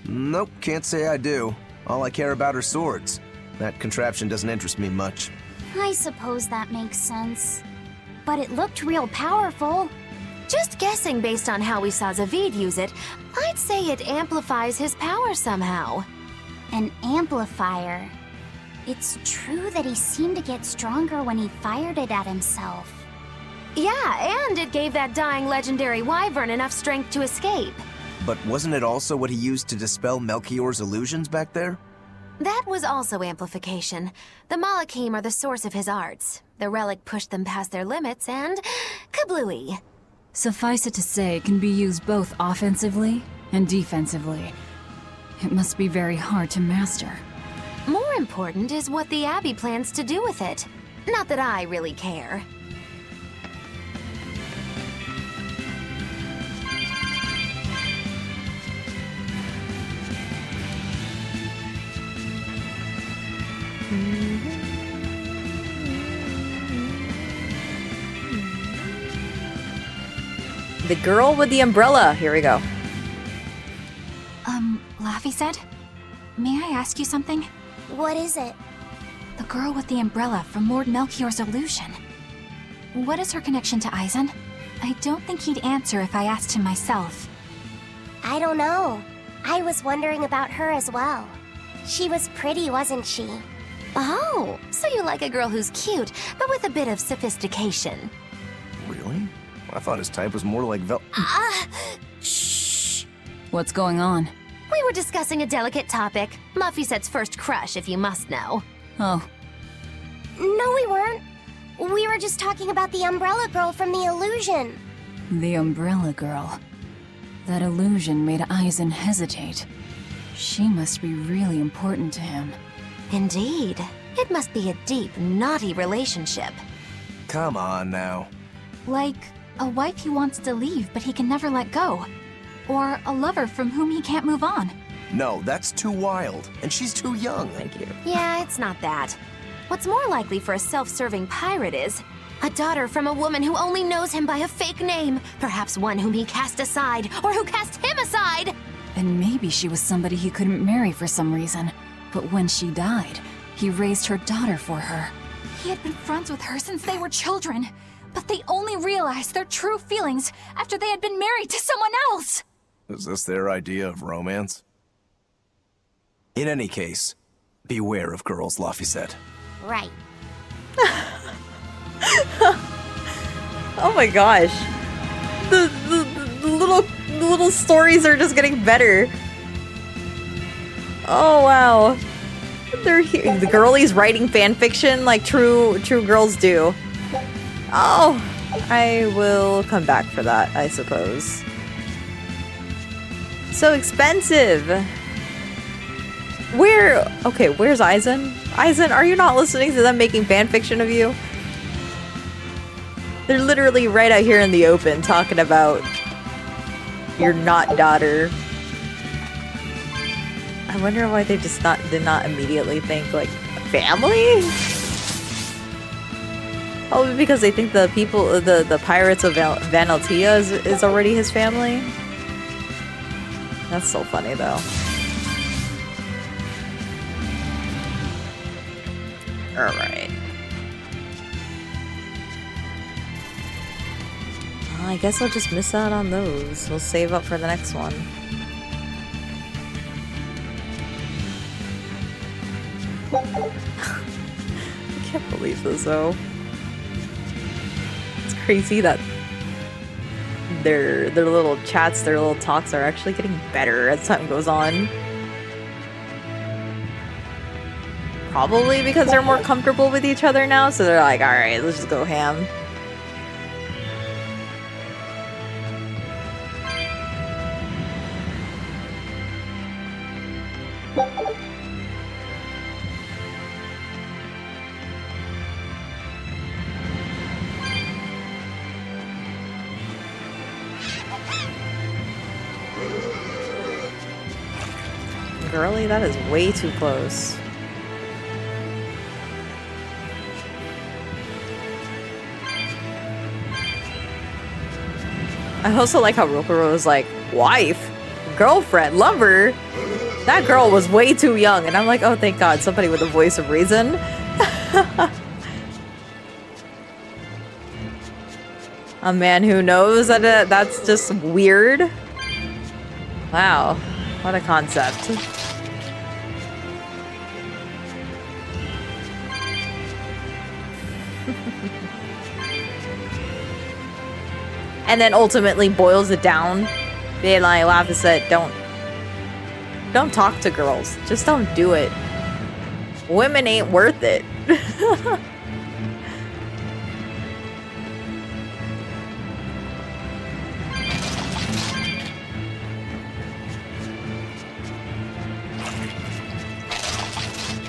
Nope, can't say I do. All I care about are swords. That contraption doesn't interest me much. I suppose that makes sense. But it looked real powerful. Just guessing based on how we saw Zavid use it, I'd say it amplifies his power somehow. An amplifier. It's true that he seemed to get stronger when he fired it at himself. Yeah, and it gave that dying legendary wyvern enough strength to escape. But wasn't it also what he used to dispel Melchior's illusions back there? That was also amplification. The Malakim are the source of his arts. The relic pushed them past their limits and... kablooey. Suffice it to say, it can be used both offensively and defensively. It must be very hard to master. More important is what the Abbey plans to do with it. Not that I really care. The girl with the umbrella. Here we go. Laphicet? May I ask you something? What is it? The girl with the umbrella from Lord Melchior's illusion. What is her connection to Eizen? I don't think he'd answer if I asked him myself. I don't know. I was wondering about her as well. She was pretty, wasn't she? Oh, so you like a girl who's cute, but with a bit of sophistication. Really? I thought his type was more like Shh. What's going on? We were discussing a delicate topic. Laphicet's first crush, if you must know. Oh, No, we weren't. We were just talking about the umbrella girl from the illusion. the umbrella girl. That illusion made Eizen hesitate. She must be really important to him. Indeed. It must be a deep, naughty relationship. Come on now. Like a wife he wants to leave but he can never let go. Or a lover from whom he can't move on. No, that's too wild. And she's too young. Thank you. Yeah, it's not that. What's more likely for a self-serving pirate is a daughter from a woman who only knows him by a fake name, perhaps one whom he cast aside, or who cast him aside! And maybe she was somebody he couldn't marry for some reason. But when she died, he raised her daughter for her. He had been friends with her since they were children. But they only realized their true feelings after they had been married to someone else! Is this their idea of romance? In any case, beware of girls, Laphicet. Right. Oh my gosh. The little stories are just getting better. Oh wow. They're here. The girlies writing fan fiction like true girls do. Oh, I will come back for that, I suppose. So expensive. Where's Eizen? Eizen, are you not listening to them making fan fiction of you? They're literally right out here in the open talking about your not daughter. I wonder why they just did not immediately think like family? Oh, because they think the people, the pirates of Vanaltia is already his family. That's so funny though. Alright. I guess I'll just miss out on those. We'll save up for the next one. I can't believe this though. It's crazy that their little chats, their little talks are actually getting better as time goes on. Probably because they're more comfortable with each other now, so they're like, alright, let's just go ham. Girly, that is way too close. I also like how Rokuro was like, wife, girlfriend, lover. That girl was way too young, and I'm like, oh, thank God, somebody with a voice of reason. A man who knows that that's just weird. Wow, what a concept. And then ultimately boils it down. Being like, Laugh said, don't talk to girls. Just don't do it. Women ain't worth it.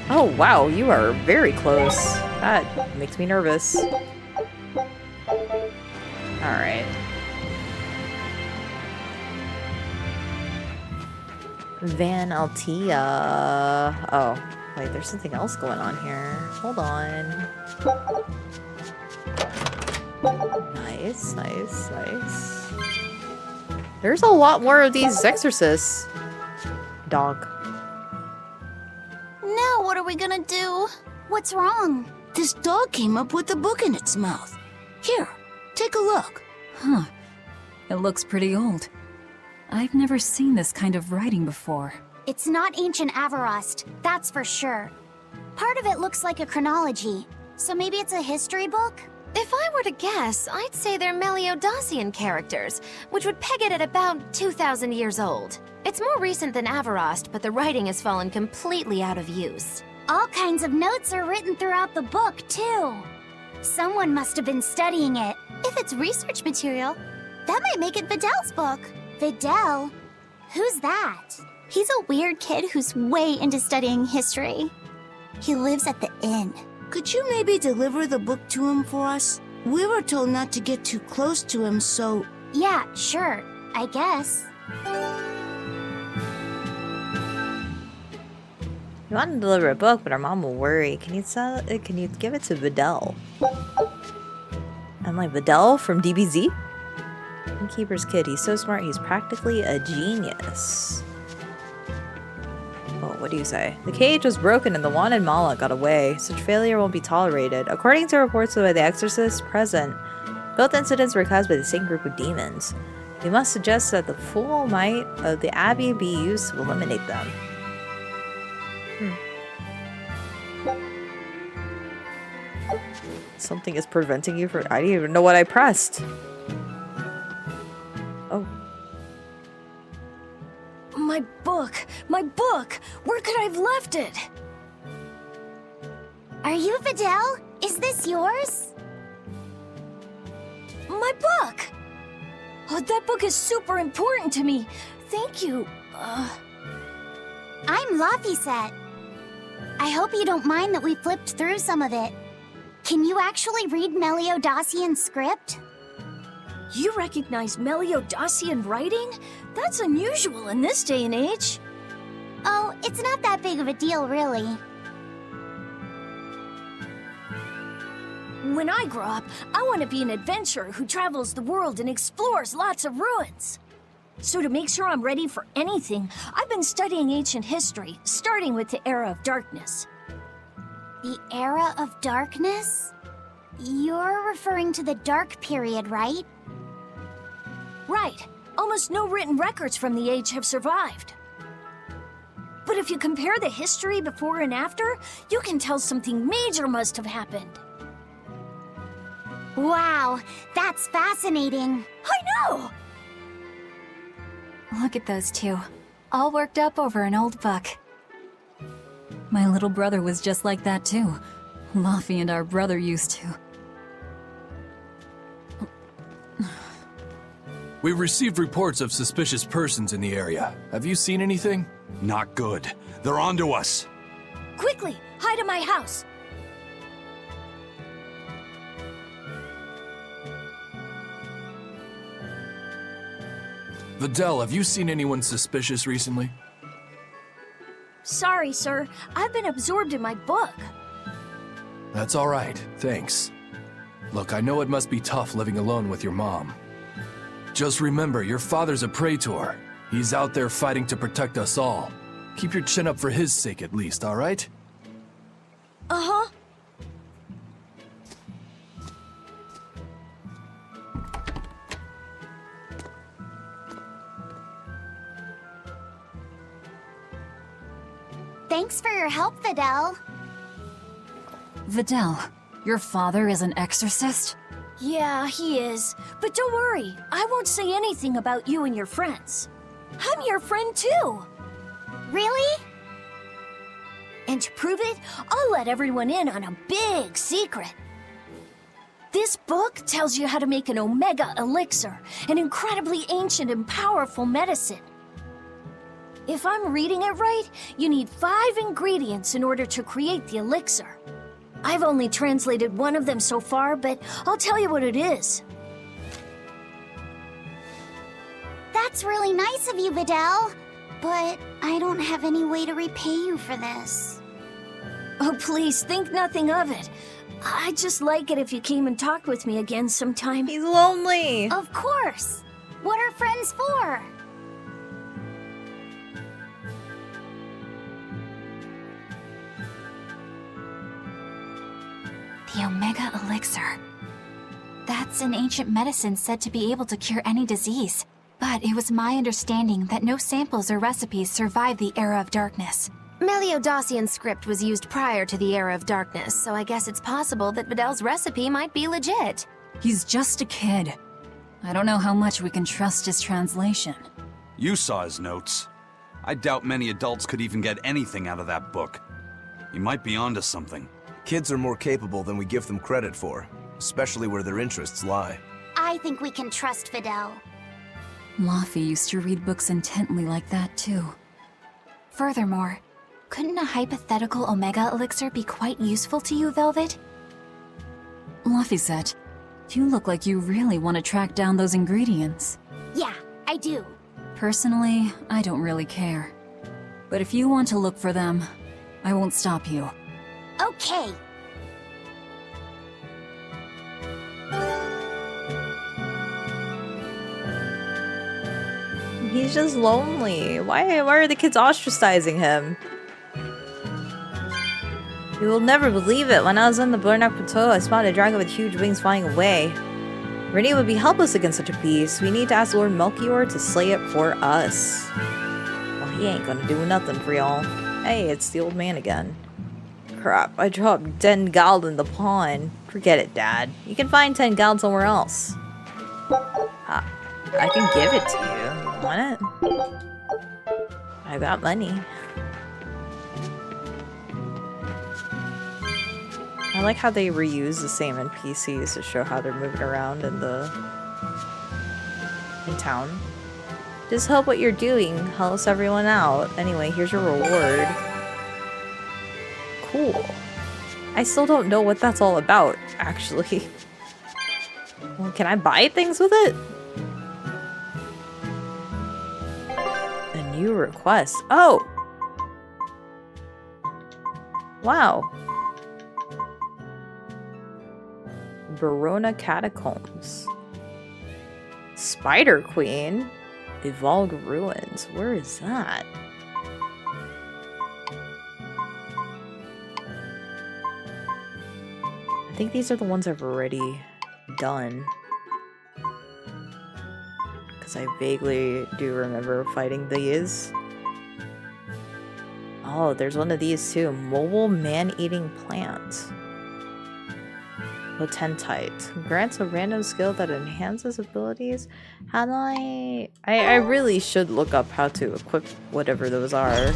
Oh wow, you are very close. That makes me nervous. Alright. Van Altia. Oh, wait, there's something else going on here. Hold on. Nice, nice, nice. There's a lot more of these exorcists. Dog. Now what are we gonna do? What's wrong? This dog came up with a book in its mouth. Here, take a look. Huh. It looks pretty old. I've never seen this kind of writing before. It's not ancient Avarost, that's for sure. Part of it looks like a chronology, so maybe it's a history book? If I were to guess, I'd say they're Meliodosian characters, which would peg it at about 2,000 years old. It's more recent than Avarost, but the writing has fallen completely out of use. All kinds of notes are written throughout the book, too. Someone must have been studying it. If it's research material, that might make it Videl's book. Videl? Who's that? He's a weird kid who's way into studying history. He lives at the inn. Could you maybe deliver the book to him for us? We were told not to get too close to him, so... Yeah, sure. I guess. You want to deliver a book, but our mom will worry. Can you give it to Videl? I'm like, Videl from DBZ? Innkeeper's kid. He's so smart, he's practically a genius. Oh, what do you say? The cage was broken and the wanted Mala got away. Such failure won't be tolerated. According to reports by the exorcists present, both incidents were caused by the same group of demons. We must suggest that the full might of the Abbey be used to eliminate them. Something is preventing you from... I didn't even know what I pressed. Oh. My book! My book! Where could I have left it? Are you Videl? Is this yours? My book! Oh, that book is super important to me. Thank you. I'm Laphicet. I hope you don't mind that we flipped through some of it. Can you actually read Meliodosian script? You recognize Meliodosian writing? That's unusual in this day and age. Oh, it's not that big of a deal, really. When I grow up, I want to be an adventurer who travels the world and explores lots of ruins. So to make sure I'm ready for anything, I've been studying ancient history, starting with the Era of Darkness. The Era of Darkness? You're referring to the Dark Period, right? Right. Almost no written records from the age have survived. But if you compare the history before and after, you can tell something major must have happened. Wow, that's fascinating. I know! Look at those two, all worked up over an old book. My little brother was just like that too. Luffy and our brother used to. We've received reports of suspicious persons in the area. Have you seen anything? Not good. They're onto us. Quickly, hide in my house. Videl, have you seen anyone suspicious recently? Sorry, sir. I've been absorbed in my book. That's all right, thanks. Look, I know it must be tough living alone with your mom. Just remember, your father's a praetor. He's out there fighting to protect us all. Keep your chin up for his sake at least, all right? Uh-huh. Thanks for your help, Videl. Videl, your father is an exorcist? Yeah, he is. But don't worry, I won't say anything about you and your friends. I'm your friend too. Really? And to prove it, I'll let everyone in on a big secret. This book tells you how to make an Omega Elixir, an incredibly ancient and powerful medicine. If I'm reading it right, you need 5 ingredients in order to create the elixir. I've only translated one of them so far, but I'll tell you what it is. That's really nice of you, Videl. But I don't have any way to repay you for this. Oh, please, think nothing of it. I'd just like it if you came and talked with me again sometime. He's lonely. Of course. What are friends for? The Omega Elixir. That's an ancient medicine said to be able to cure any disease. But it was my understanding that no samples or recipes survived the Era of Darkness. Meliodosian script was used prior to the Era of Darkness, so I guess it's possible that Videl's recipe might be legit. He's just a kid. I don't know how much we can trust his translation. You saw his notes. I doubt many adults could even get anything out of that book. He might be onto something. Kids are more capable than we give them credit for, especially where their interests lie. I think we can trust Videl. Luffy used to read books intently like that too. Furthermore, couldn't a hypothetical Omega Elixir be quite useful to you, Velvet? Luffy said, you look like you really want to track down those ingredients. Yeah, I do. Personally, I don't really care. But if you want to look for them, I won't stop you. Okay. He's just lonely. Why are the kids ostracizing him? You will never believe it. When I was on the Burnock Plateau, I spotted a dragon with huge wings flying away. Rennie would be helpless against such a beast. We need to ask Lord Melchior to slay it for us. Well, he ain't gonna do nothing for y'all. Hey, it's the old man again. Crap, I dropped 10 gold in the pond. Forget it, Dad. You can find 10 gold somewhere else. I can give it to you. You want it? I got money. I like how they reuse the same NPCs to show how they're moving around in town. Just help what you're doing. Helps everyone out. Anyway, here's your reward. Cool. I still don't know what that's all about, actually. Well, can I buy things with it? A new request. Oh! Wow. Verona Catacombs. Spider Queen? Evolved Ruins. Where is that? I think these are the ones I've already done. Because because I vaguely do remember fighting these. Oh, there's one of these too. Mobile man-eating plant. Potentite. Grants a random skill that enhances abilities. How do I really should look up how to equip whatever those are.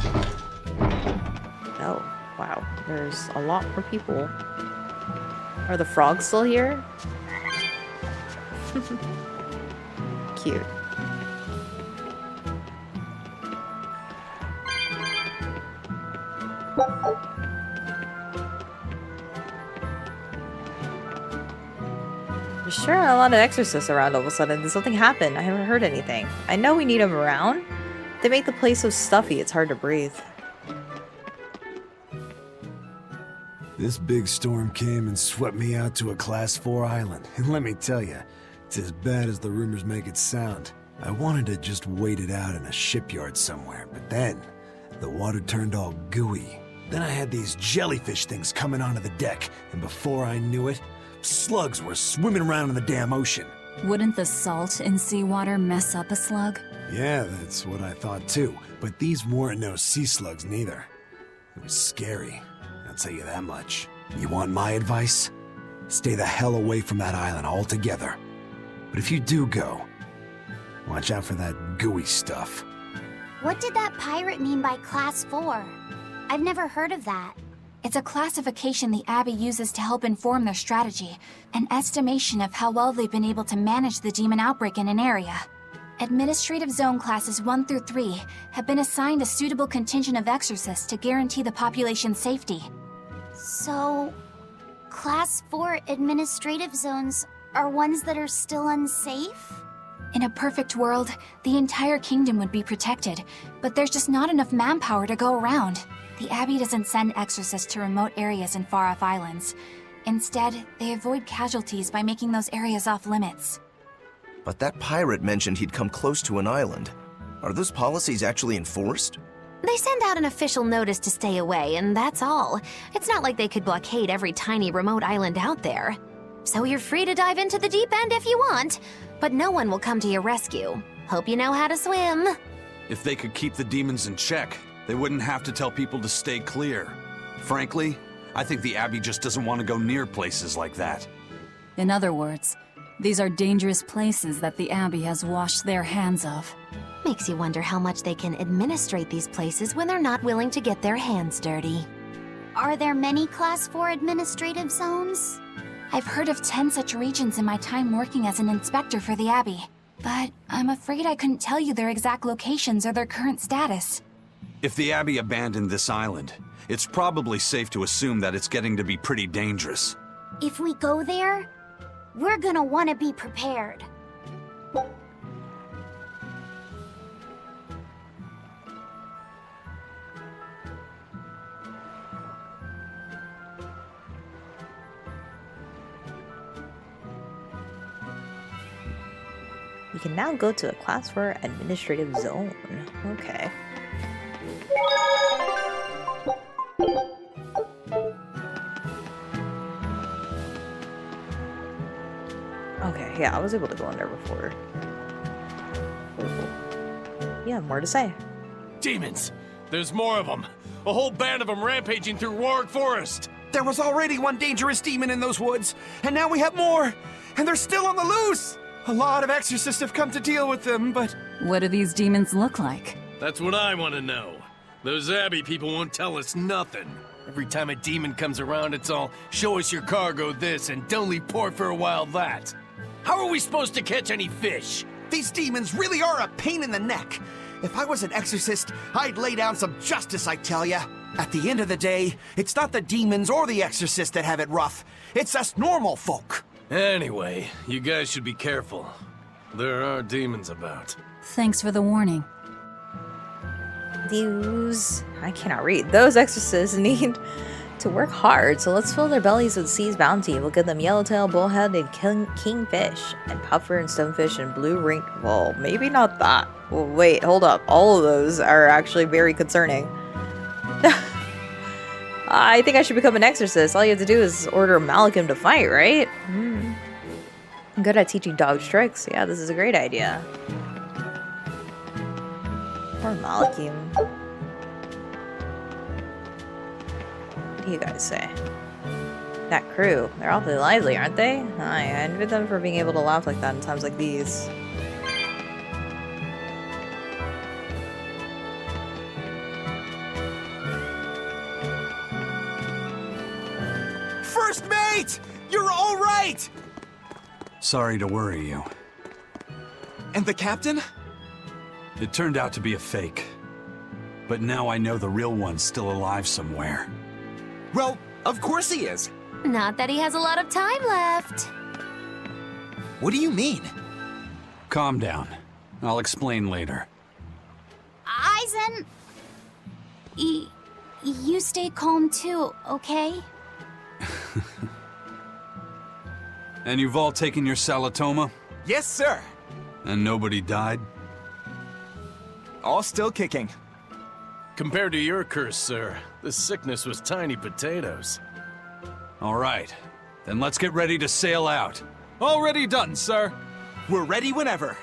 Oh, wow. There's a lot more people. Are the frogs still here? Cute. There's sure a lot of exorcists around all of a sudden. Did something happen? I haven't heard anything. I know we need them around. They make the place so stuffy it's hard to breathe. This big storm came and swept me out to a Class 4 island. And let me tell you, it's as bad as the rumors make it sound. I wanted to just wait it out in a shipyard somewhere, but then the water turned all gooey. Then I had these jellyfish things coming onto the deck, and before I knew it, slugs were swimming around in the damn ocean. Wouldn't the salt in seawater mess up a slug? Yeah, that's what I thought too, but these weren't no sea slugs neither. It was scary, I'll tell you that much. You want my advice? Stay the hell away from that island altogether. But if you do go, watch out for that gooey stuff. What did that pirate mean by Class 4? I've never heard of that. It's a classification the Abbey uses to help inform their strategy, an estimation of how well they've been able to manage the demon outbreak in an area. Administrative Zone Classes 1 through 3 have been assigned a suitable contingent of exorcists to guarantee the population's safety. So, Class 4 administrative zones are ones that are still unsafe? In a perfect world, the entire kingdom would be protected, but there's just not enough manpower to go around. The Abbey doesn't send exorcists to remote areas and far-off islands. Instead, they avoid casualties by making those areas off-limits. But that pirate mentioned he'd come close to an island. Are those policies actually enforced? They send out an official notice to stay away, and that's all. It's not like they could blockade every tiny remote island out there. So you're free to dive into the deep end if you want, but no one will come to your rescue. Hope you know how to swim. If they could keep the demons in check, they wouldn't have to tell people to stay clear. Frankly, I think the Abbey just doesn't want to go near places like that. In other words, these are dangerous places that the Abbey has washed their hands of. Makes you wonder how much they can administrate these places when they're not willing to get their hands dirty. Are there many Class 4 administrative zones? I've heard of 10 such regions in my time working as an inspector for the Abbey, but I'm afraid I couldn't tell you their exact locations or their current status. If the Abbey abandoned this island, it's probably safe to assume that it's getting to be pretty dangerous. If we go there, we're gonna want to be prepared. We can now go to a Class 4 administrative zone. Okay. Okay, yeah, I was able to go in there before. Yeah, more to say. Demons! There's more of them! A whole band of them rampaging through Warwick Forest! There was already one dangerous demon in those woods, and now we have more! And they're still on the loose! A lot of exorcists have come to deal with them, but... What do these demons look like? That's what I want to know. Those Abbey people won't tell us nothing. Every time a demon comes around, it's all, show us your cargo this, and don't leave port for a while that. How are we supposed to catch any fish? These demons really are a pain in the neck. If I was an exorcist, I'd lay down some justice, I tell ya. At the end of the day, it's not the demons or the exorcists that have it rough. It's us normal folk. Anyway, you guys should be careful. There are demons about. Thanks for the warning. I cannot read. Those exorcists need to work hard, so let's fill their bellies with sea's bounty. We'll give them yellowtail, bullhead, and kingfish, and puffer and stonefish, and blue ring. Well, maybe not that. Well, wait, hold up. All of those are actually very concerning. I think I should become an exorcist. All you have to do is order Malachim to fight, right? I'm good at teaching dogs tricks. Yeah, this is a great idea. Poor Malakim. What do you guys say? That crew, they're awfully lively, aren't they? I envy them for being able to laugh like that in times like these. First mate! You're all right! Sorry to worry you. And the captain? It turned out to be a fake. But now I know the real one's still alive somewhere. Well, of course he is. Not that he has a lot of time left. What do you mean? Calm down. I'll explain later. Eizen! You stay calm too, okay? And you've all taken your Salatoma? Yes, sir. And nobody died? All still kicking. Compared to your curse, sir, this sickness was tiny potatoes. All right. Then let's get ready to sail out. Already done, sir. We're ready whenever.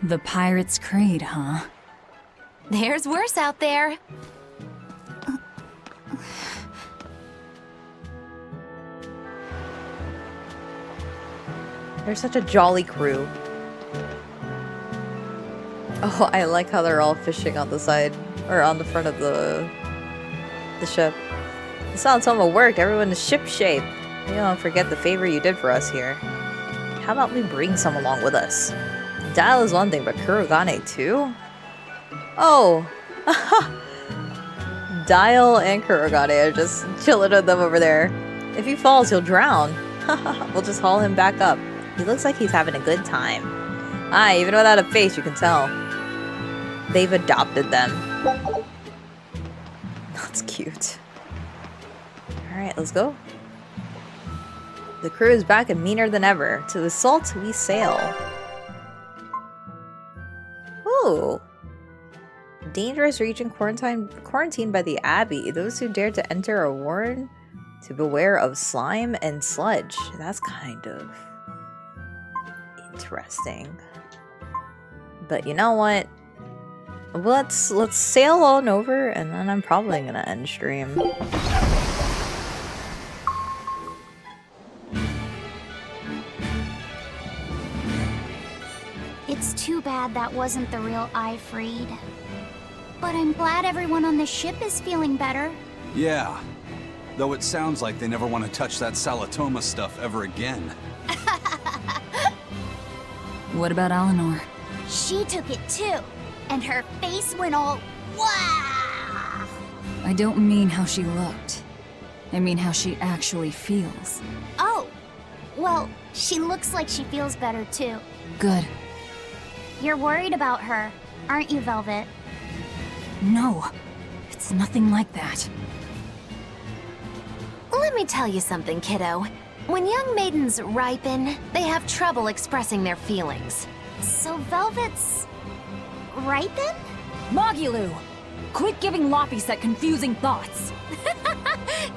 The Pirate's Creed, huh? There's worse out there. They're such a jolly crew. Oh, I like how they're all fishing on the side, or on the front of the ship. The Salatoma worked. Everyone is ship-shape. You don't forget the favor you did for us here. How about we bring some along with us? Dial is one thing, but Kurogane too? Oh! Dial and Kurogane are just chilling with them over there. If he falls, he'll drown. We'll just haul him back up. He looks like he's having a good time. Ah, even without a face, you can tell. They've adopted them. That's cute. Alright, let's go. The crew is back and meaner than ever. To the salt we sail. Ooh. Dangerous region quarantined by the Abbey. Those who dare to enter are warned to beware of slime and sludge. That's kind of interesting. But you know what? Let's sail on over, and then I'm probably gonna end stream. It's too bad that wasn't the real Eifried. But I'm glad everyone on the ship is feeling better. Yeah. Though it sounds like they never want to touch that Salatoma stuff ever again. What about Eleanor? She took it too, and her face went all wow. I don't mean how she looked. I mean how she actually feels. Oh, well, she looks like she feels better too. Good. You're worried about her, aren't you, Velvet? No, it's nothing like that. Let me tell you something, kiddo. When young maidens ripen, they have trouble expressing their feelings. So Velvet's ripen? Magilu! Quit giving Laphicet confusing thoughts!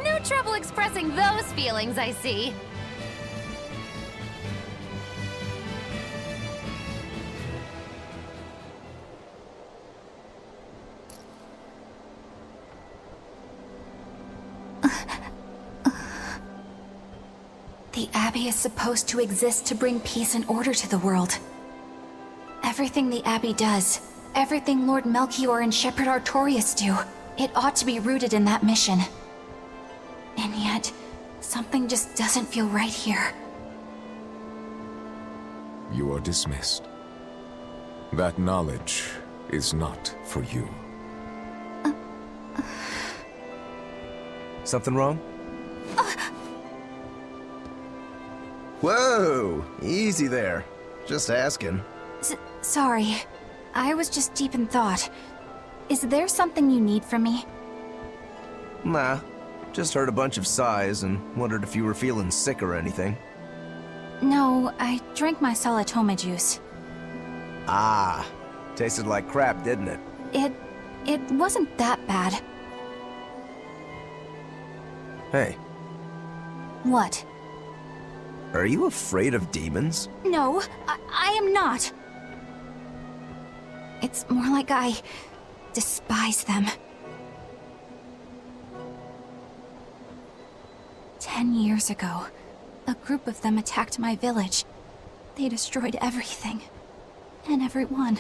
No trouble expressing those feelings, I see. The Abbey is supposed to exist to bring peace and order to the world. Everything the Abbey does, everything Lord Melchior and Shepherd Artorius do, it ought to be rooted in that mission. And yet, something just doesn't feel right here. You are dismissed. That knowledge is not for you. Something wrong? Whoa! Easy there. Just asking. Sorry. I was just deep in thought. Is there something you need from me? Nah. Just heard a bunch of sighs and wondered if you were feeling sick or anything. No, I drank my Salatoma juice. Ah. Tasted like crap, didn't it? It wasn't that bad. Hey. What? Are you afraid of demons? No, I am not. It's more like I despise them. 10 years ago, a group of them attacked my village. They destroyed everything. And everyone.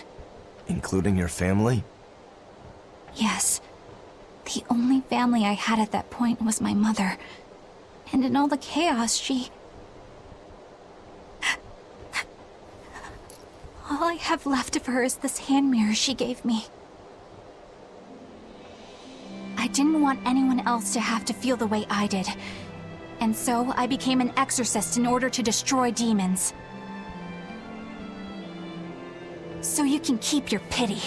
Including your family? Yes. The only family I had at that point was my mother. And in all the chaos, she... All I have left of her is this hand mirror she gave me. I didn't want anyone else to have to feel the way I did. And so I became an exorcist in order to destroy demons. So you can keep your pity.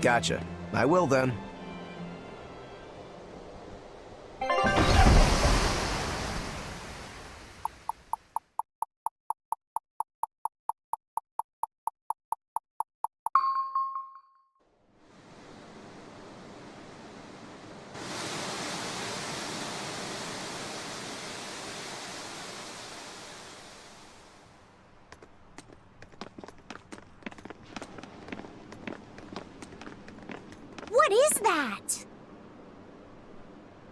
Gotcha. I will then. What is that?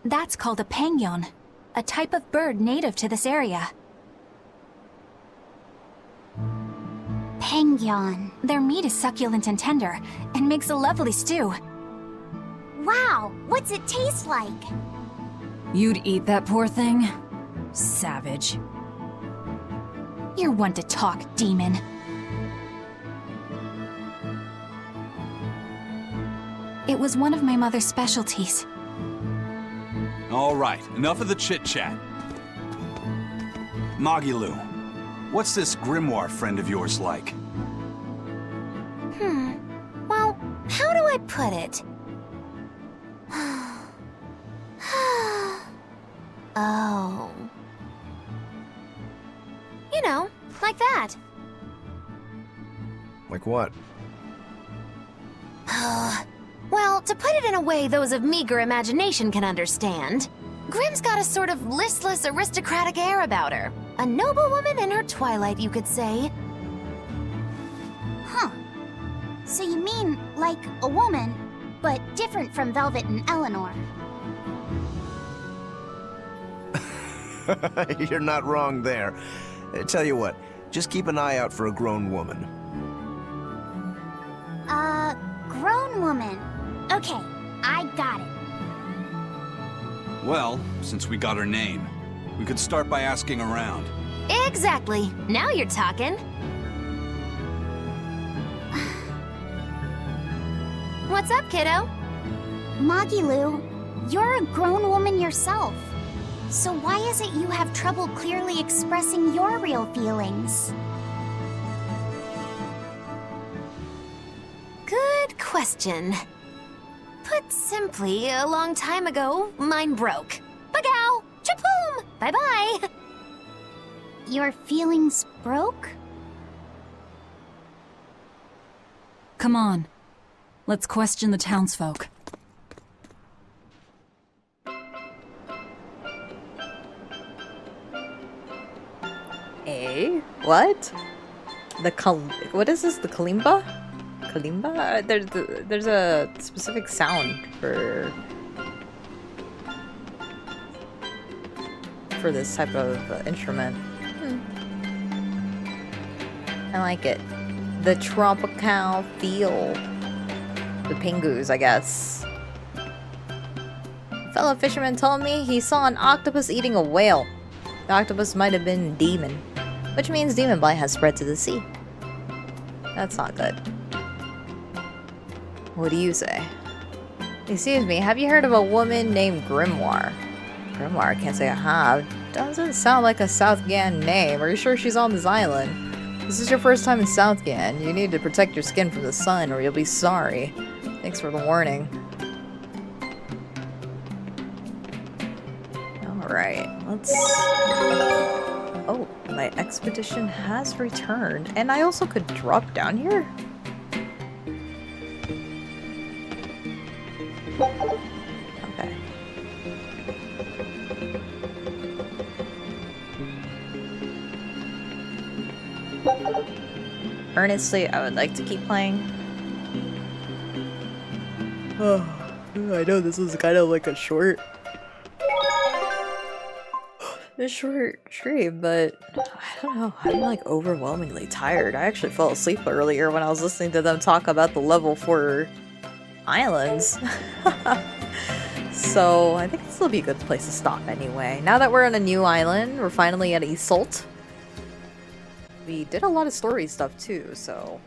That's called a penguin, a type of bird native to this area. Penguin. Their meat is succulent and tender, and makes a lovely stew. Wow, what's it taste like? You'd eat that poor thing? Savage. You're one to talk, demon. It was one of my mother's specialties. All right, enough of the chit-chat. Magilu, what's this grimoire friend of yours like? Well, how do I put it? Oh. You know, like that. Like what? Well, to put it in a way those of meager imagination can understand, Grimm's got a sort of listless, aristocratic air about her. A noble woman in her twilight, you could say. Huh. So you mean like a woman, but different from Velvet and Eleanor. You're not wrong there. Tell you what, just keep an eye out for a grown woman. Grown woman. Okay, I got it. Well, since we got her name, we could start by asking around. Exactly. Now you're talking. What's up, kiddo? Magilu, you're a grown woman yourself. So why is it you have trouble clearly expressing your real feelings? Good question. Put simply, a long time ago, mine broke. Bagow! Chapoom! Bye-bye! Your feelings broke? Come on. Let's question the townsfolk. Eh? What? What is this? The kalimba? Kalimba? There's a specific sound for this type of instrument. I like it. The tropical feel. The pingus, I guess. A fellow fisherman told me he saw an octopus eating a whale. The octopus might have been demon, which means demon blight has spread to the sea. That's not good. What do you say? Excuse me, have you heard of a woman named Grimoire? Grimoire, I can't say I have. Doesn't sound like a South Gan name. Are you sure she's on this island? This is your first time in South Gan. You need to protect your skin from the sun or you'll be sorry. Thanks for the warning. Alright, let's... Oh, my expedition has returned. And I also could drop down here? Okay. Earnestly, I would like to keep playing. I know this was kind of like a short stream, but I don't know. I'm like overwhelmingly tired. I actually fell asleep earlier when I was listening to them talk about the level 4 islands. So I think this will be a good place to stop anyway. Now that we're on a new island, we're finally at Isolt. We did a lot of story stuff too, so